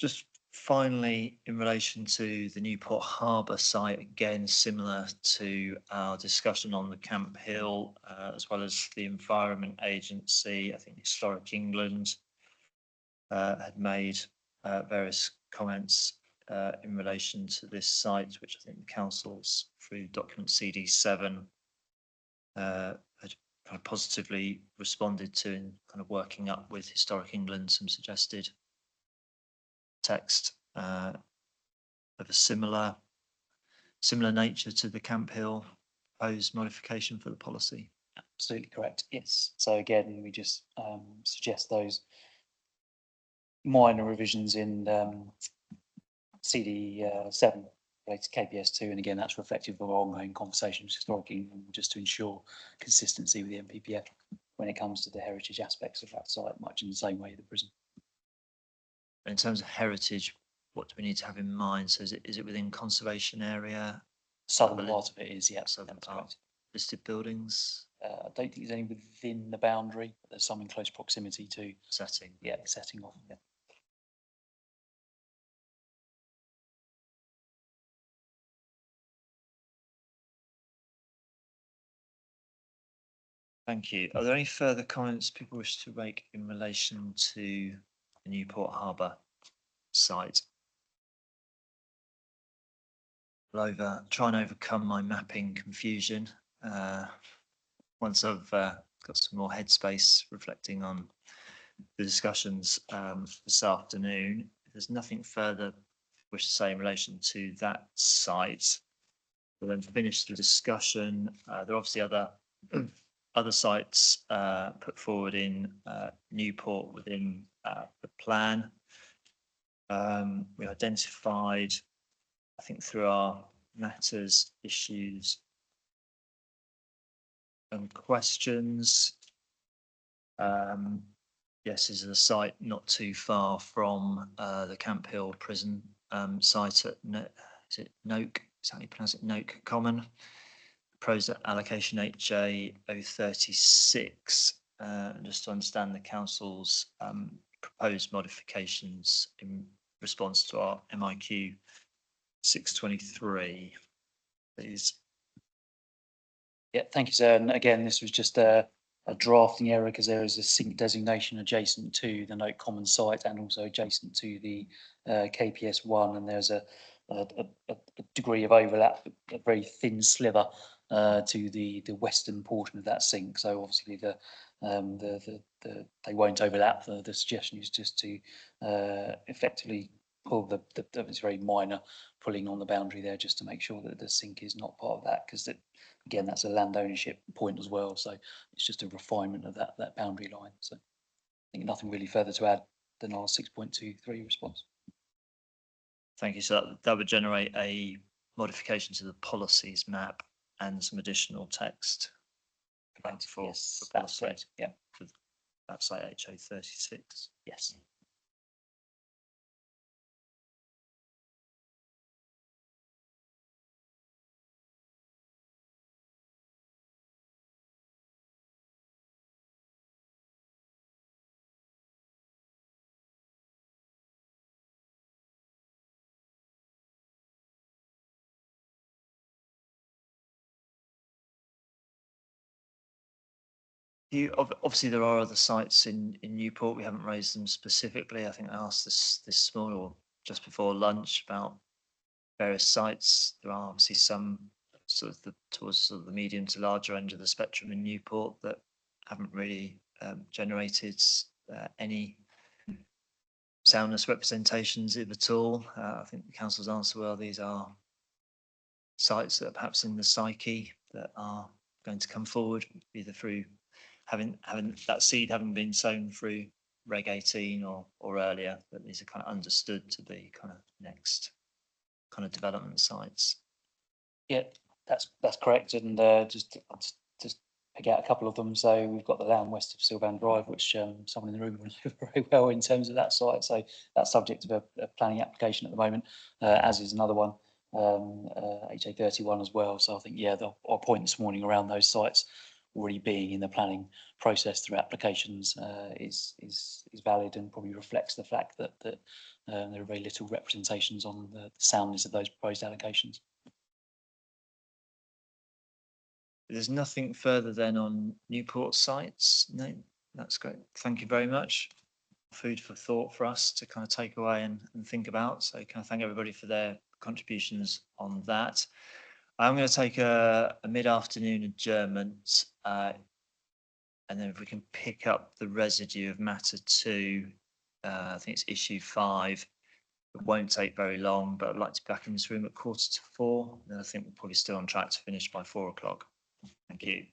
Just finally, in relation to the Newport Harbour site, again, similar to our discussion on the Camp Hill, as well as the Environment Agency, I think Historic England had made various comments in relation to this site, which I think the council's through document CD7 had kind of positively responded to in kind of working up with Historic England some suggested text of a similar nature to the Camp Hill proposed modification for the policy. Absolutely correct. Yes. So again, we just suggest those minor revisions in CD7 related to KPS2, and again, that's reflective of our ongoing conversations historically, just to ensure consistency with the MPPF when it comes to the heritage aspects of that site, much in the same way the prison. In terms of heritage, what do we need to have in mind? So is it within conservation area? Southern part of it is, yeah. Southern That's part. correct. Listed buildings? I don't think there's any within the boundary, but there's some in close proximity to Setting? yeah, setting off. Yeah. Thank you. Are there any further comments people wish to make in relation to the Newport Harbour site? I'll try and overcome my mapping confusion once I've got some more headspace reflecting on the discussions this afternoon. If there's nothing further I wish to say in relation to that site, we'll then finish the discussion. There are obviously other sites put forward in Newport within the plan. We identified, I think, through our matters, issues and questions. Yes, this is a site not too far from the Camp Hill prison site at is it Noak? Is that how you pronounce it? Noak Common. Proposed allocation HA 036. Just to understand the council's proposed modifications in response to our MIQ 623, please. Yeah, thank you, sir. And again, this was just a drafting error because there is a sink designation adjacent to the Note Common site and also adjacent to the KPS 1, and there's a degree of overlap, a very thin sliver to the western portion of that sink. So obviously they won't overlap. The suggestion is just to effectively pull it's very minor pulling on the boundary there, just to make sure that the sink is not part of that, because again, that's a land ownership point as well. So it's just a refinement of that boundary line. So I think nothing really further to add than our 6.23 response. Thank you. So that would generate a modification to the policies map and some additional text. Yes, that's right. Yeah. For that site HA 36. Yes. Obviously there are other sites in Newport. We haven't raised them specifically. I think I asked this morning or just before lunch about various sites. There are obviously some sort of towards sort of the medium to larger end of the spectrum in Newport that haven't really generated any soundness representations, if at all. I think the council's answer, well, these are sites that are perhaps in the psyche that are going to come forward either through having that seed having been sown through Reg 18 or earlier, that these are kind of understood to be kind of next kind of development sites. Yeah, that's correct. And just pick out a couple of them. So we've got the land west of Sylvan Drive, which someone in the room will know very well in terms of that site. So that's subject to a planning application at the moment, as is another one, HA 31 as well. So I think, yeah, our point this morning around those sites already being in the planning process through applications is valid, and probably reflects the fact that there are very little representations on the soundness of those proposed allocations. There's nothing further then on Newport sites. No, that's great. Thank you very much. food for thought for us to kind of take away and think about. So can I thank everybody for their contributions on that. I'm going to take a mid-afternoon adjournment, and then if we can pick up the residue of matter 2, I think it's issue 5. It won't take very long, but I'd like to be back in this room at 3:45. And I think we're probably still on track to finish by 4 o'clock. Thank you.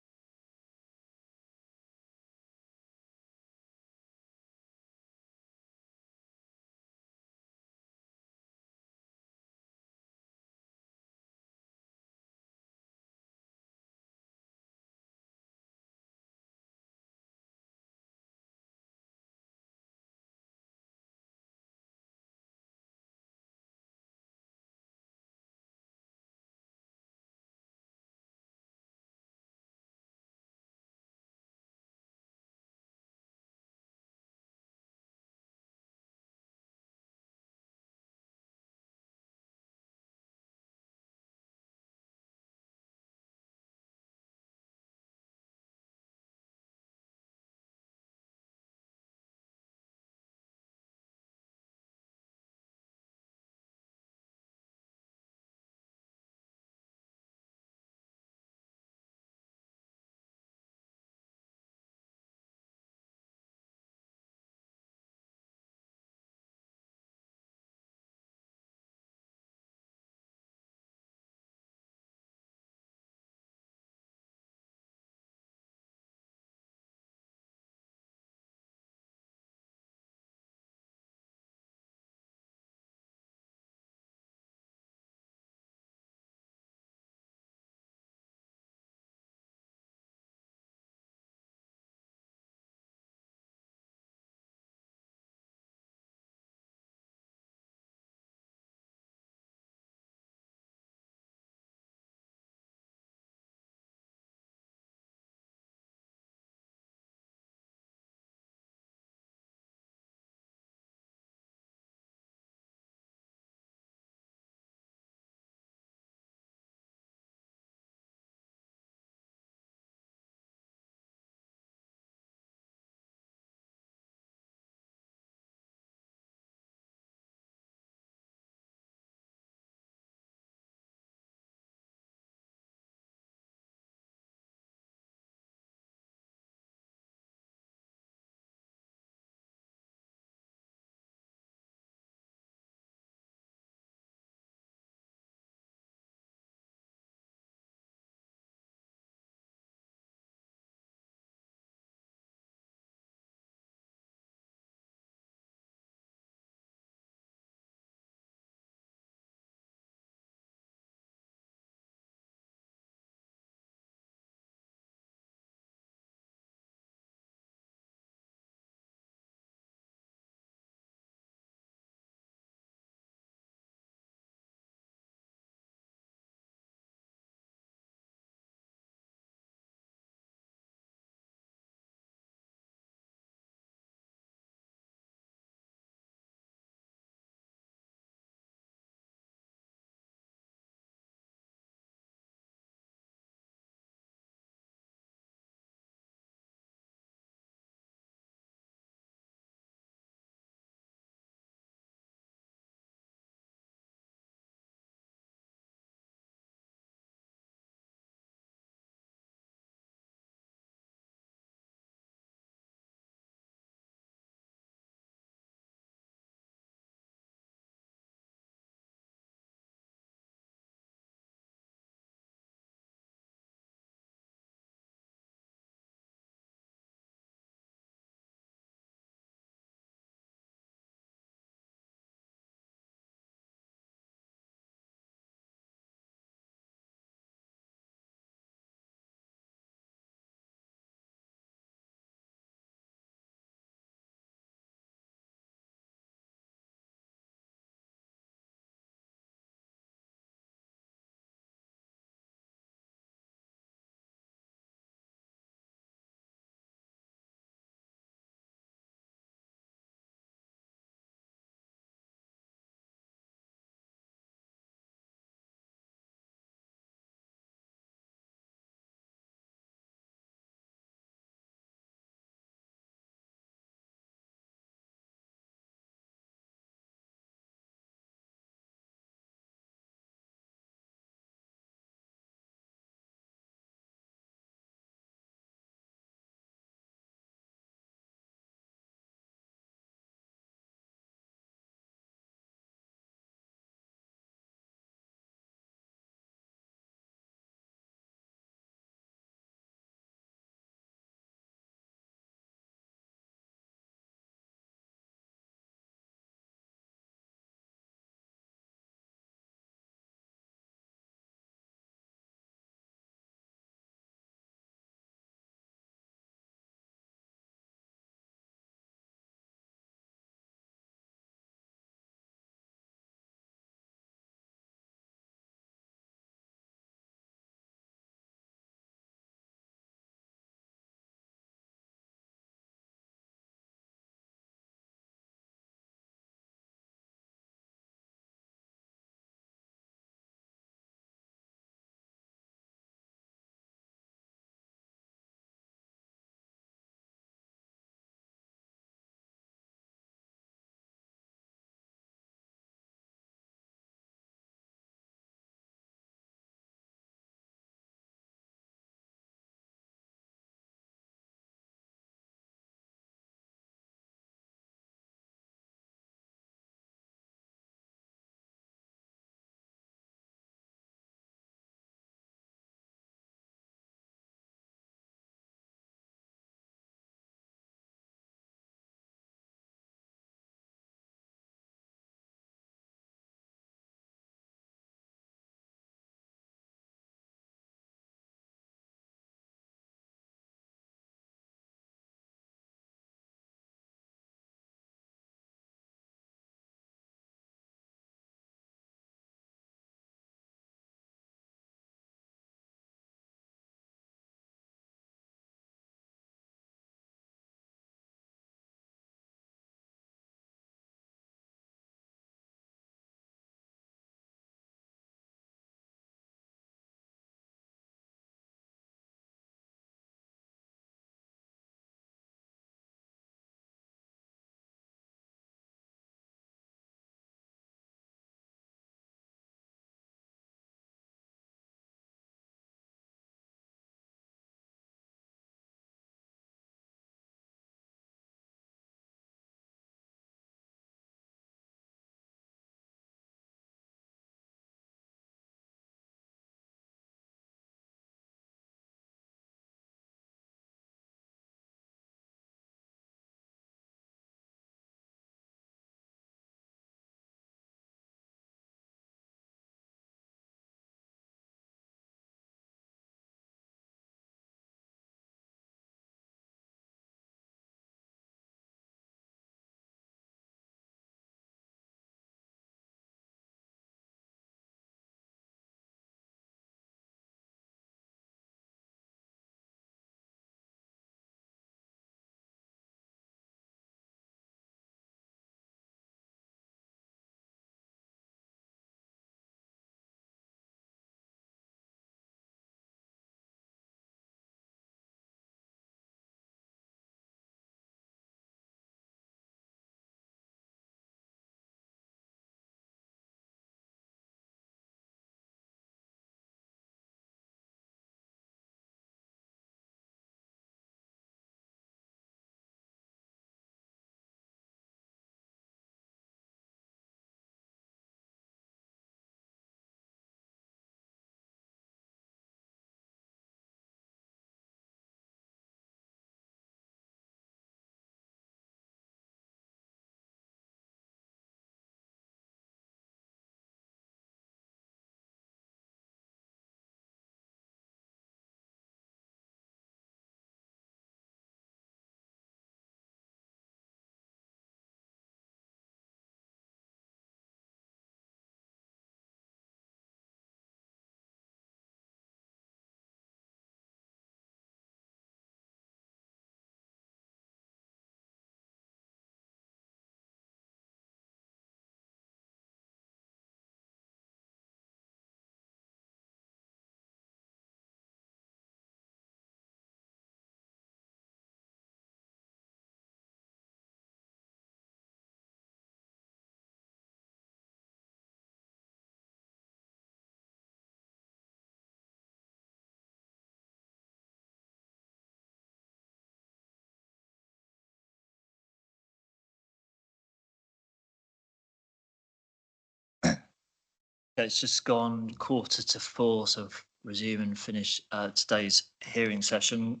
It's just gone 3:45, so resume and finish today's hearing session.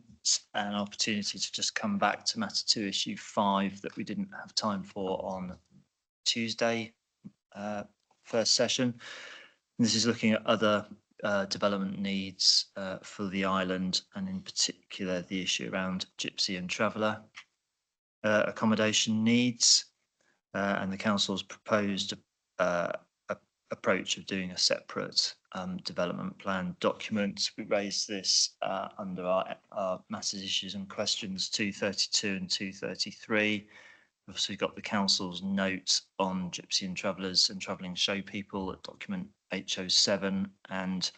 An opportunity to just come back to matter 2 issue 5 that we didn't have time for on Tuesday, first session. This is looking at other development needs for the island, and in particular the issue around gypsy and traveller accommodation needs, and the council's proposed approach of doing a separate development plan document. We raised this under our matters, issues and questions 232 and 233. We've also got the council's note on gypsy and travellers and travelling show people at document H07, and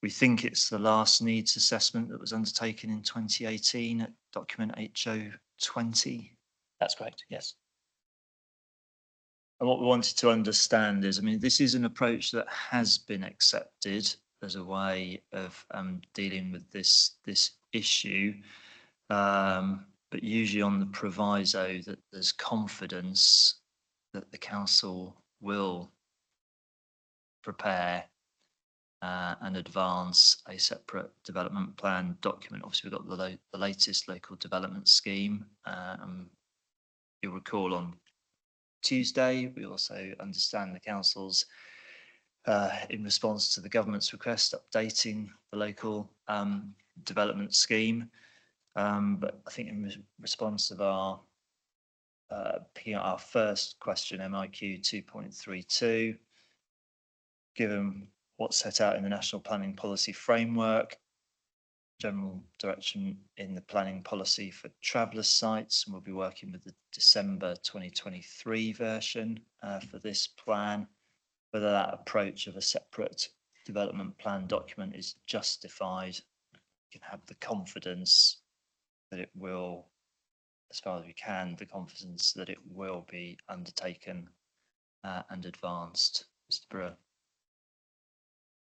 we think it's the last needs assessment that was undertaken in 2018 at document H020. That's correct, yes. And what we wanted to understand is, I mean, this is an approach that has been accepted as a way of dealing with this issue, but usually on the proviso that there's confidence that the council will prepare and advance a separate development plan document. Obviously, we've got the latest local development scheme. You'll recall on Tuesday, we also understand the council's in response to the government's request updating the local development scheme. But I think in response of our picking up our first question, MIQ 2.32, given what's set out in the National Planning Policy Framework, general direction in the planning policy for traveller sites, and we'll be working with the December 2023 version for this plan, whether that approach of a separate development plan document is justified. We can have the confidence that it will, as far as we can, the confidence that it will be undertaken and advanced. Mr. Brewer.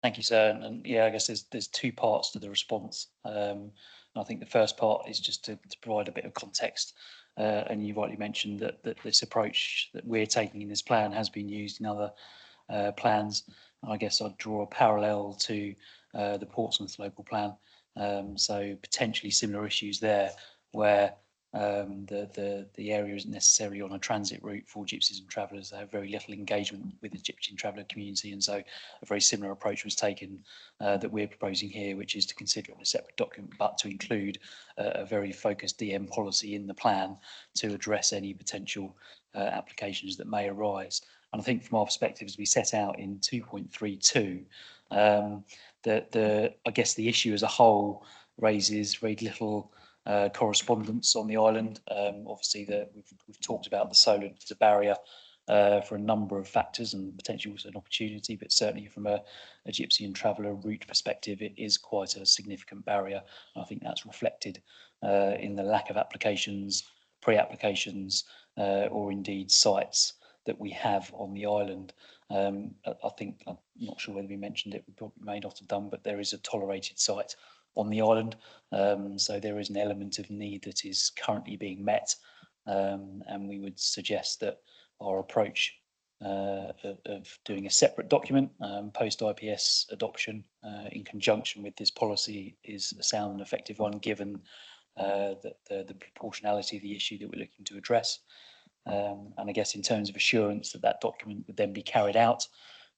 Thank you, sir. And yeah, I guess there's 2 parts to the response. I think the first part is just to provide a bit of context. And you rightly mentioned that this approach that we're taking in this plan has been used in other plans. I guess I'd draw a parallel to the Portsmouth local plan. So potentially similar issues there, where the area isn't necessarily on a transit route for gypsies and travellers. They have very little engagement with the gypsy and traveller community, and so a very similar approach was taken that we're proposing here, which is to consider it in a separate document, but to include a very focused DM policy in the plan to address any potential applications that may arise. And I think from our perspective, as we set out in 2.32, I guess the issue as a whole raises very little correspondence on the island. Obviously, we've talked about the solar as a barrier for a number of factors, and potentially also an opportunity, but certainly from a gypsy and traveller route perspective, it is quite a significant barrier. I think that's reflected in the lack of applications, pre-applications, or indeed sites that we have on the island. I think, I'm not sure whether we mentioned it, we probably may not have done, but there is a tolerated site on the island. So there is an element of need that is currently being met. And we would suggest that our approach of doing a separate document post IPS adoption in conjunction with this policy is a sound and effective one, given the proportionality of the issue that we're looking to address. And I guess in terms of assurance that that document would then be carried out,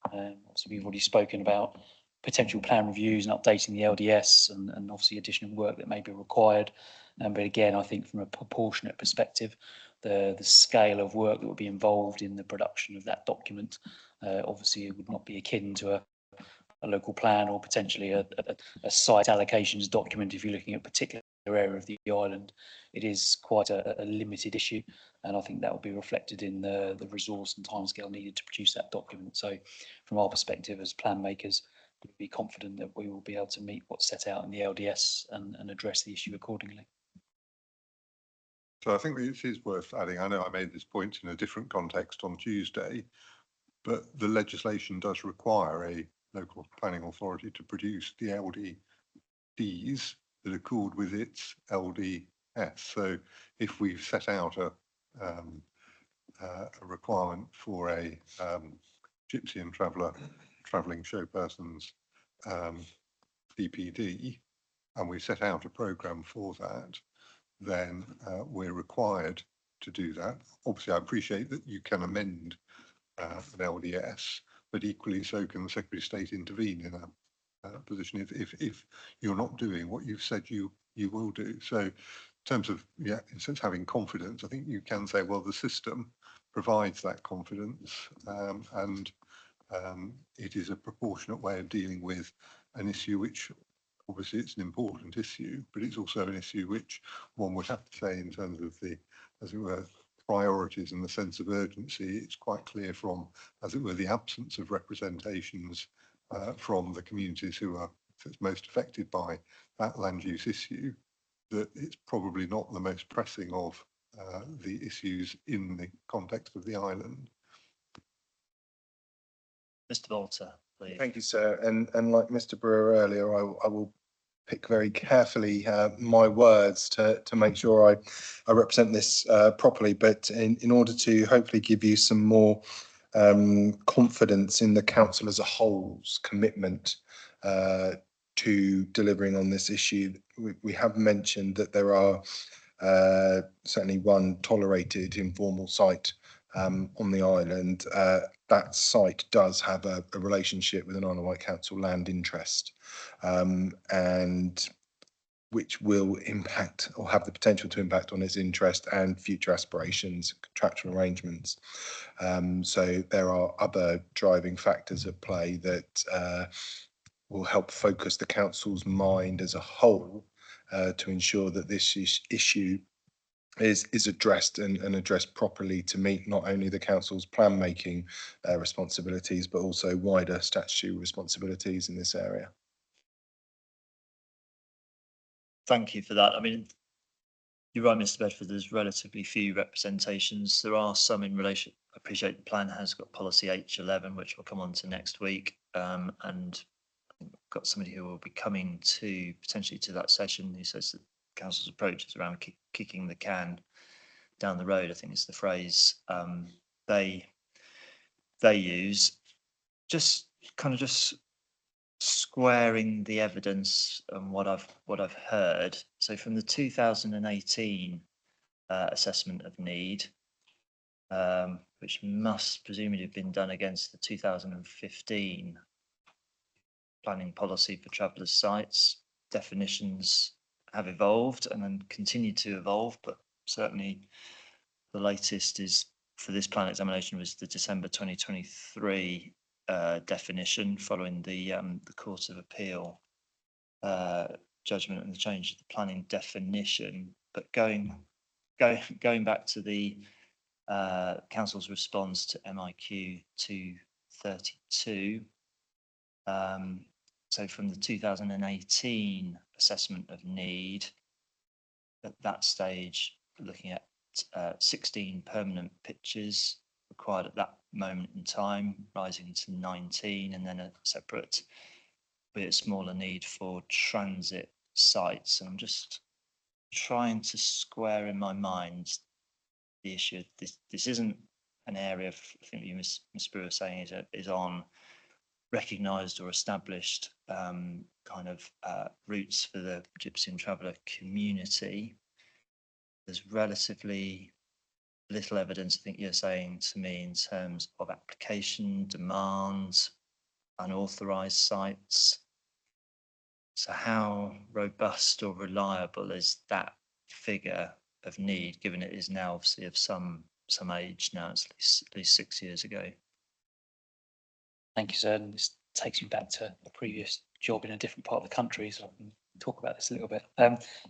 obviously we've already spoken about potential plan reviews and updating the LDS and obviously additional work that may be required. But again, I think from a proportionate perspective, the scale of work that would be involved in the production of that document, obviously it would not be akin to a local plan or potentially a site allocations document if you're looking at a particular area of the island. It is quite a limited issue, and I think that will be reflected in the resource and timescale needed to produce that document. So from our perspective as plan makers, we'd be confident that we will be able to meet what's set out in the LDS and address the issue accordingly. So I think it is worth adding, I know I made this point in a different context on Tuesday, but the legislation does require a local planning authority to produce the LDs that are called with its LDS. So if we've set out a requirement for a gypsy and traveller travelling show persons PPD, and we set out a programme for that, then we're required to do that. Obviously, I appreciate that you can amend an LDS, but equally so can the Secretary of State intervene in a position if you're not doing what you've said you will do. So in terms of, yeah, in sense having confidence, I think you can say, well, the system provides that confidence, and it is a proportionate way of dealing with an issue which obviously it's an important issue, but it's also an issue which one would have to say in terms of the, as it were, priorities and the sense of urgency. It's quite clear from, as it were, the absence of representations from the communities who are most affected by that land use issue, that it's probably not the most pressing of the issues in the context of the island. Mr. Bolter, please. Thank you, sir. And like Mr. Brewer earlier, I will pick very carefully my words to make sure I represent this properly. But in order to hopefully give you some more confidence in the council as a whole's commitment to delivering on this issue, we have mentioned that there are certainly one tolerated informal site on the island. That site does have a relationship with an Isle of Wight Council land interest, and which will impact or have the potential to impact on its interest and future aspirations, contractual arrangements. So there are other driving factors at play that will help focus the council's mind as a whole to ensure that this issue is addressed and addressed properly to meet not only the council's plan making responsibilities, but also wider statutory responsibilities in this area. Thank you for that. I mean, you're right, Mr. Bedford, there's relatively few representations. There are some in relation, I appreciate the plan has got policy H11, which we'll come on to next week. And I've got somebody who will be coming to potentially to that session who says that council's approach is around kicking the can down the road, I think is the phrase they use. Just squaring the evidence and what I've heard. So from the 2018 assessment of need, which must presumably have been done against the 2015 planning policy for travellers' sites, definitions have evolved and then continue to evolve, but certainly the latest is for this plan examination was the December 2023 definition following the Court of Appeal judgment and the change of the planning definition. But going back to the council's response to MIQ 232, so from the 2018 assessment of need, at that stage, looking at 16 permanent pitches required at that moment in time, rising to 19, and then a separate, bit smaller need for transit sites. And I'm just trying to square in my mind the issue of this isn't an area of, I think you, Ms. Brewer, saying is on recognised or established kind of routes for the gypsy and traveller community. There's relatively little evidence, I think you're saying to me, in terms of application, demand, unauthorised sites. So how robust or reliable is that figure of need, given it is now obviously of some age now, it's at least 6 years ago? Thank you, sir. And this takes me back to a previous job in a different part of the country, so I can talk about this a little bit.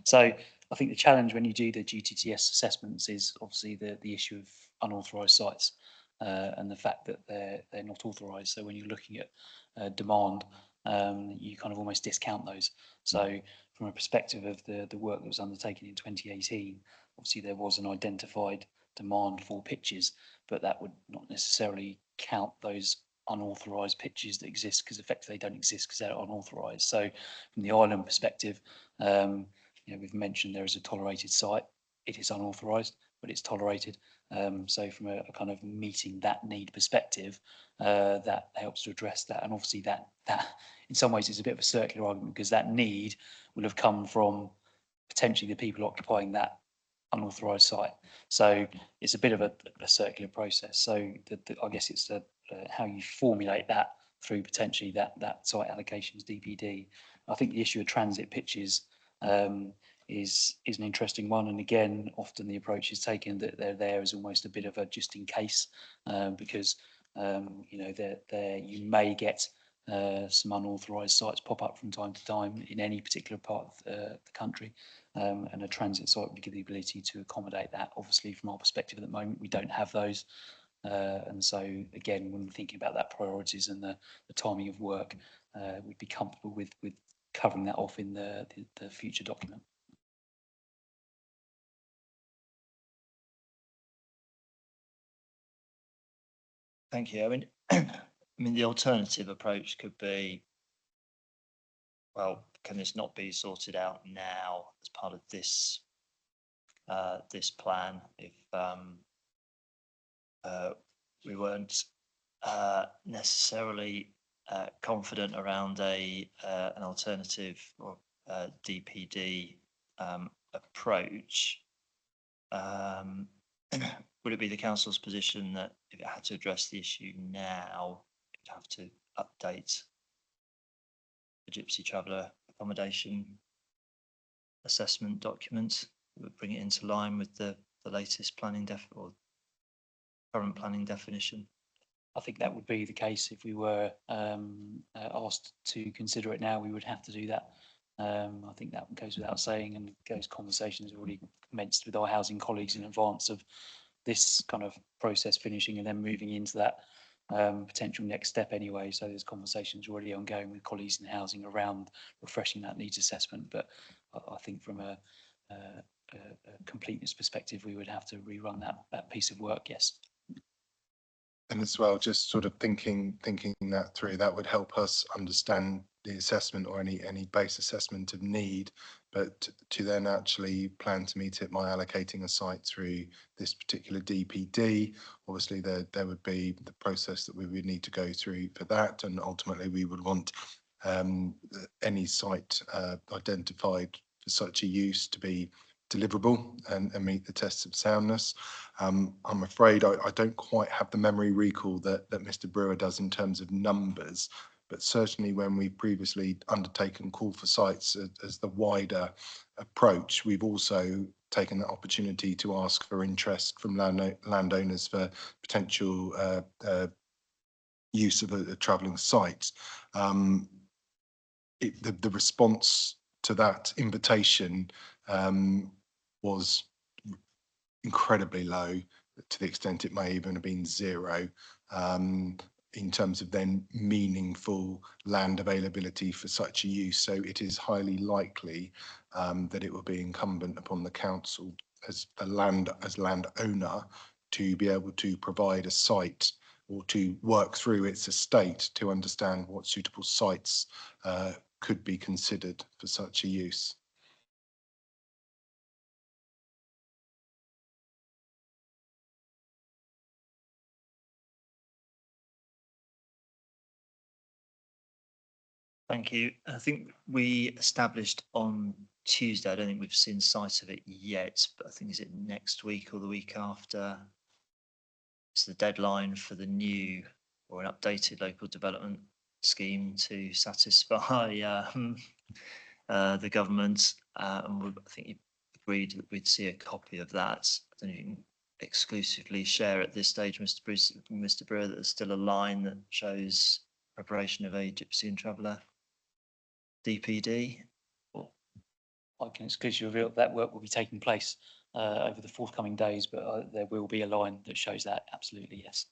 So I think the challenge when you do the GTTS assessments is obviously the issue of unauthorised sites and the fact that they're not authorised. So when you're looking at demand, you kind of almost discount those. So from a perspective of the work that was undertaken in 2018, obviously there was an identified demand for pitches, but that would not necessarily count those unauthorised pitches that exist, because effectively they don't exist because they're unauthorised. So from the island perspective, we've mentioned there is a tolerated site. It is unauthorised, but it's tolerated. So from a kind of meeting that need perspective, that helps to address that. And obviously that in some ways is a bit of a circular argument, because that need will have come from potentially the people occupying that unauthorised site. So it's a bit of a circular process. So I guess it's how you formulate that through potentially that site allocations DPD. I think the issue of transit pitches is an interesting one, and again, often the approach is taken that they're there as almost a bit of a just in case, because you know there you may get some unauthorised sites pop up from time to time in any particular part of the country, and a transit site would give the ability to accommodate that. Obviously, from our perspective at the moment, we don't have those. And so again, when we're thinking about that priorities and the timing of work, we'd be comfortable with covering that off in the future document. Thank you. I mean, I mean, the alternative approach could be, well, can this not be sorted out now as part of this this plan if we weren't necessarily confident around an alternative or DPD approach? Would it be the council's position that if it had to address the issue now, it would have to update the gypsy traveller accommodation assessment document? It would bring it into line with the latest planning or current planning definition? I think that would be the case if we were asked to consider it now. We would have to do that. I think that goes without saying, and those conversations already commenced with our housing colleagues in advance of this kind of process finishing and then moving into that potential next step anyway. So there's conversations already ongoing with colleagues in housing around refreshing that needs assessment. But I think from a completeness perspective, we would have to rerun that piece of work, yes. And as well, just sort of thinking that through, that would help us understand the assessment or any base assessment of need, but to then actually plan to meet it by allocating a site through this particular DPD. Obviously, there would be the process that we would need to go through for that, and ultimately we would want any site identified for such a use to be deliverable and meet the tests of soundness. I'm afraid I don't quite have the memory recall that Mr. Brewer does in terms of numbers, but certainly when we've previously undertaken call for sites as the wider approach, we've also taken the opportunity to ask for interest from landowners for potential use of a travelling site. The response to that invitation was incredibly low, to the extent it may even have been zero, in terms of then meaningful land availability for such a use. So it is highly likely that it will be incumbent upon the council as landowner to be able to provide a site or to work through its estate to understand what suitable sites could be considered for such a use. Thank you. I think we established on Tuesday, I don't think we've seen sight of it yet, but I think is it next week or the week after? It's the deadline for the new or an updated local development scheme to satisfy the government. And I think you agreed that we'd see a copy of that. I don't know if you can exclusively share at this stage, Mr. Brewer, that there's still a line that shows preparation of a gypsy and traveller DPD. I can exclusively reveal that work will be taking place over the forthcoming days, but there will be a line that shows that, absolutely, yes.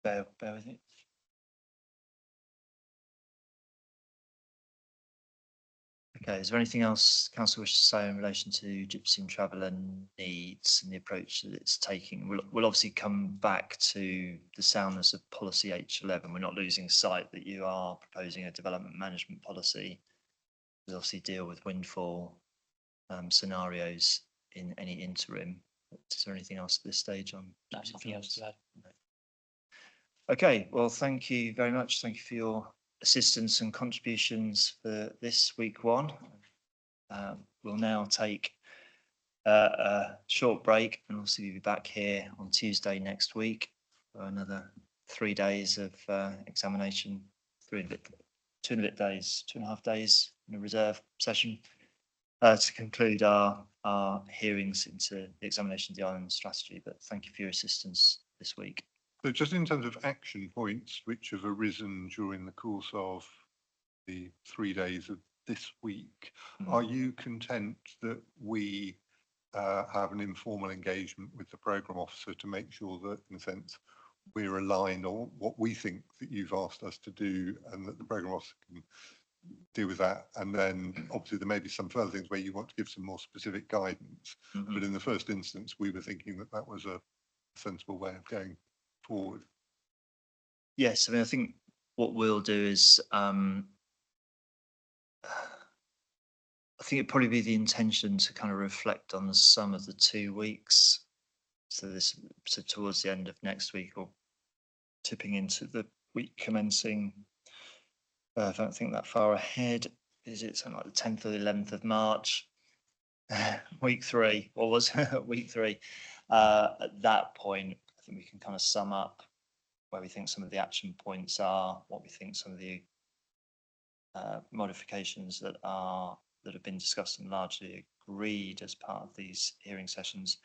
Bear with it. Okay, is there anything else council wishes to say in relation to gypsy and traveller needs and the approach that it's taking? We'll obviously come back to the soundness of policy H11. We're not losing sight that you are proposing a development management policy to obviously deal with windfall scenarios in any interim. Is there anything else at this stage on? No, nothing else to add. Okay, well, thank you very much. Thank you for your assistance and contributions for this week one. We'll now take a short break and also we'll be back here on Tuesday next week for another 3 days of examination, 2.5 days in a reserve session to conclude our hearings into the examination of the island strategy. But thank you for your assistance this week. So just in terms of action points which have arisen during the course of the 3 days of this week, are you content that we have an informal engagement with the programme officer to make sure that, in a sense, we're aligned on what we think that you've asked us to do and that the programme officer can deal with that? And then obviously there may be some further things where you want to give some more specific guidance, but in the first instance we were thinking that that was a sensible way of going forward. Yes, I mean, I think what we'll do is I think it'd probably be the intention to kind of reflect on the sum of the 2 weeks. So towards the end of next week or tipping into the week commencing, I don't think that far ahead. Is it something like the 10th or the 11th of March? Week 3, what was week 3? At that point, I think we can kind of sum up where we think some of the action points are, what we think some of the modifications that have been discussed and largely agreed as part of these hearing sessions.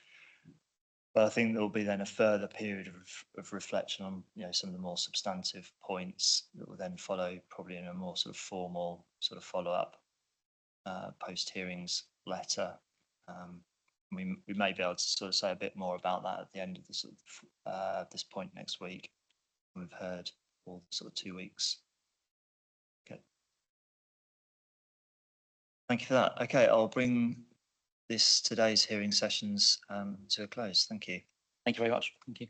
But I think there will be then a further period of reflection on, some of the more substantive points that will then follow, probably in a more sort of formal sort of follow-up post hearings letter. We may be able to sort of say a bit more about that at the end of the sort of this point next week. We've heard all sort of 2 weeks. Okay. Thank you for that. Okay, I'll bring today's hearing sessions to a close. Thank you. Thank you very much. Thank you.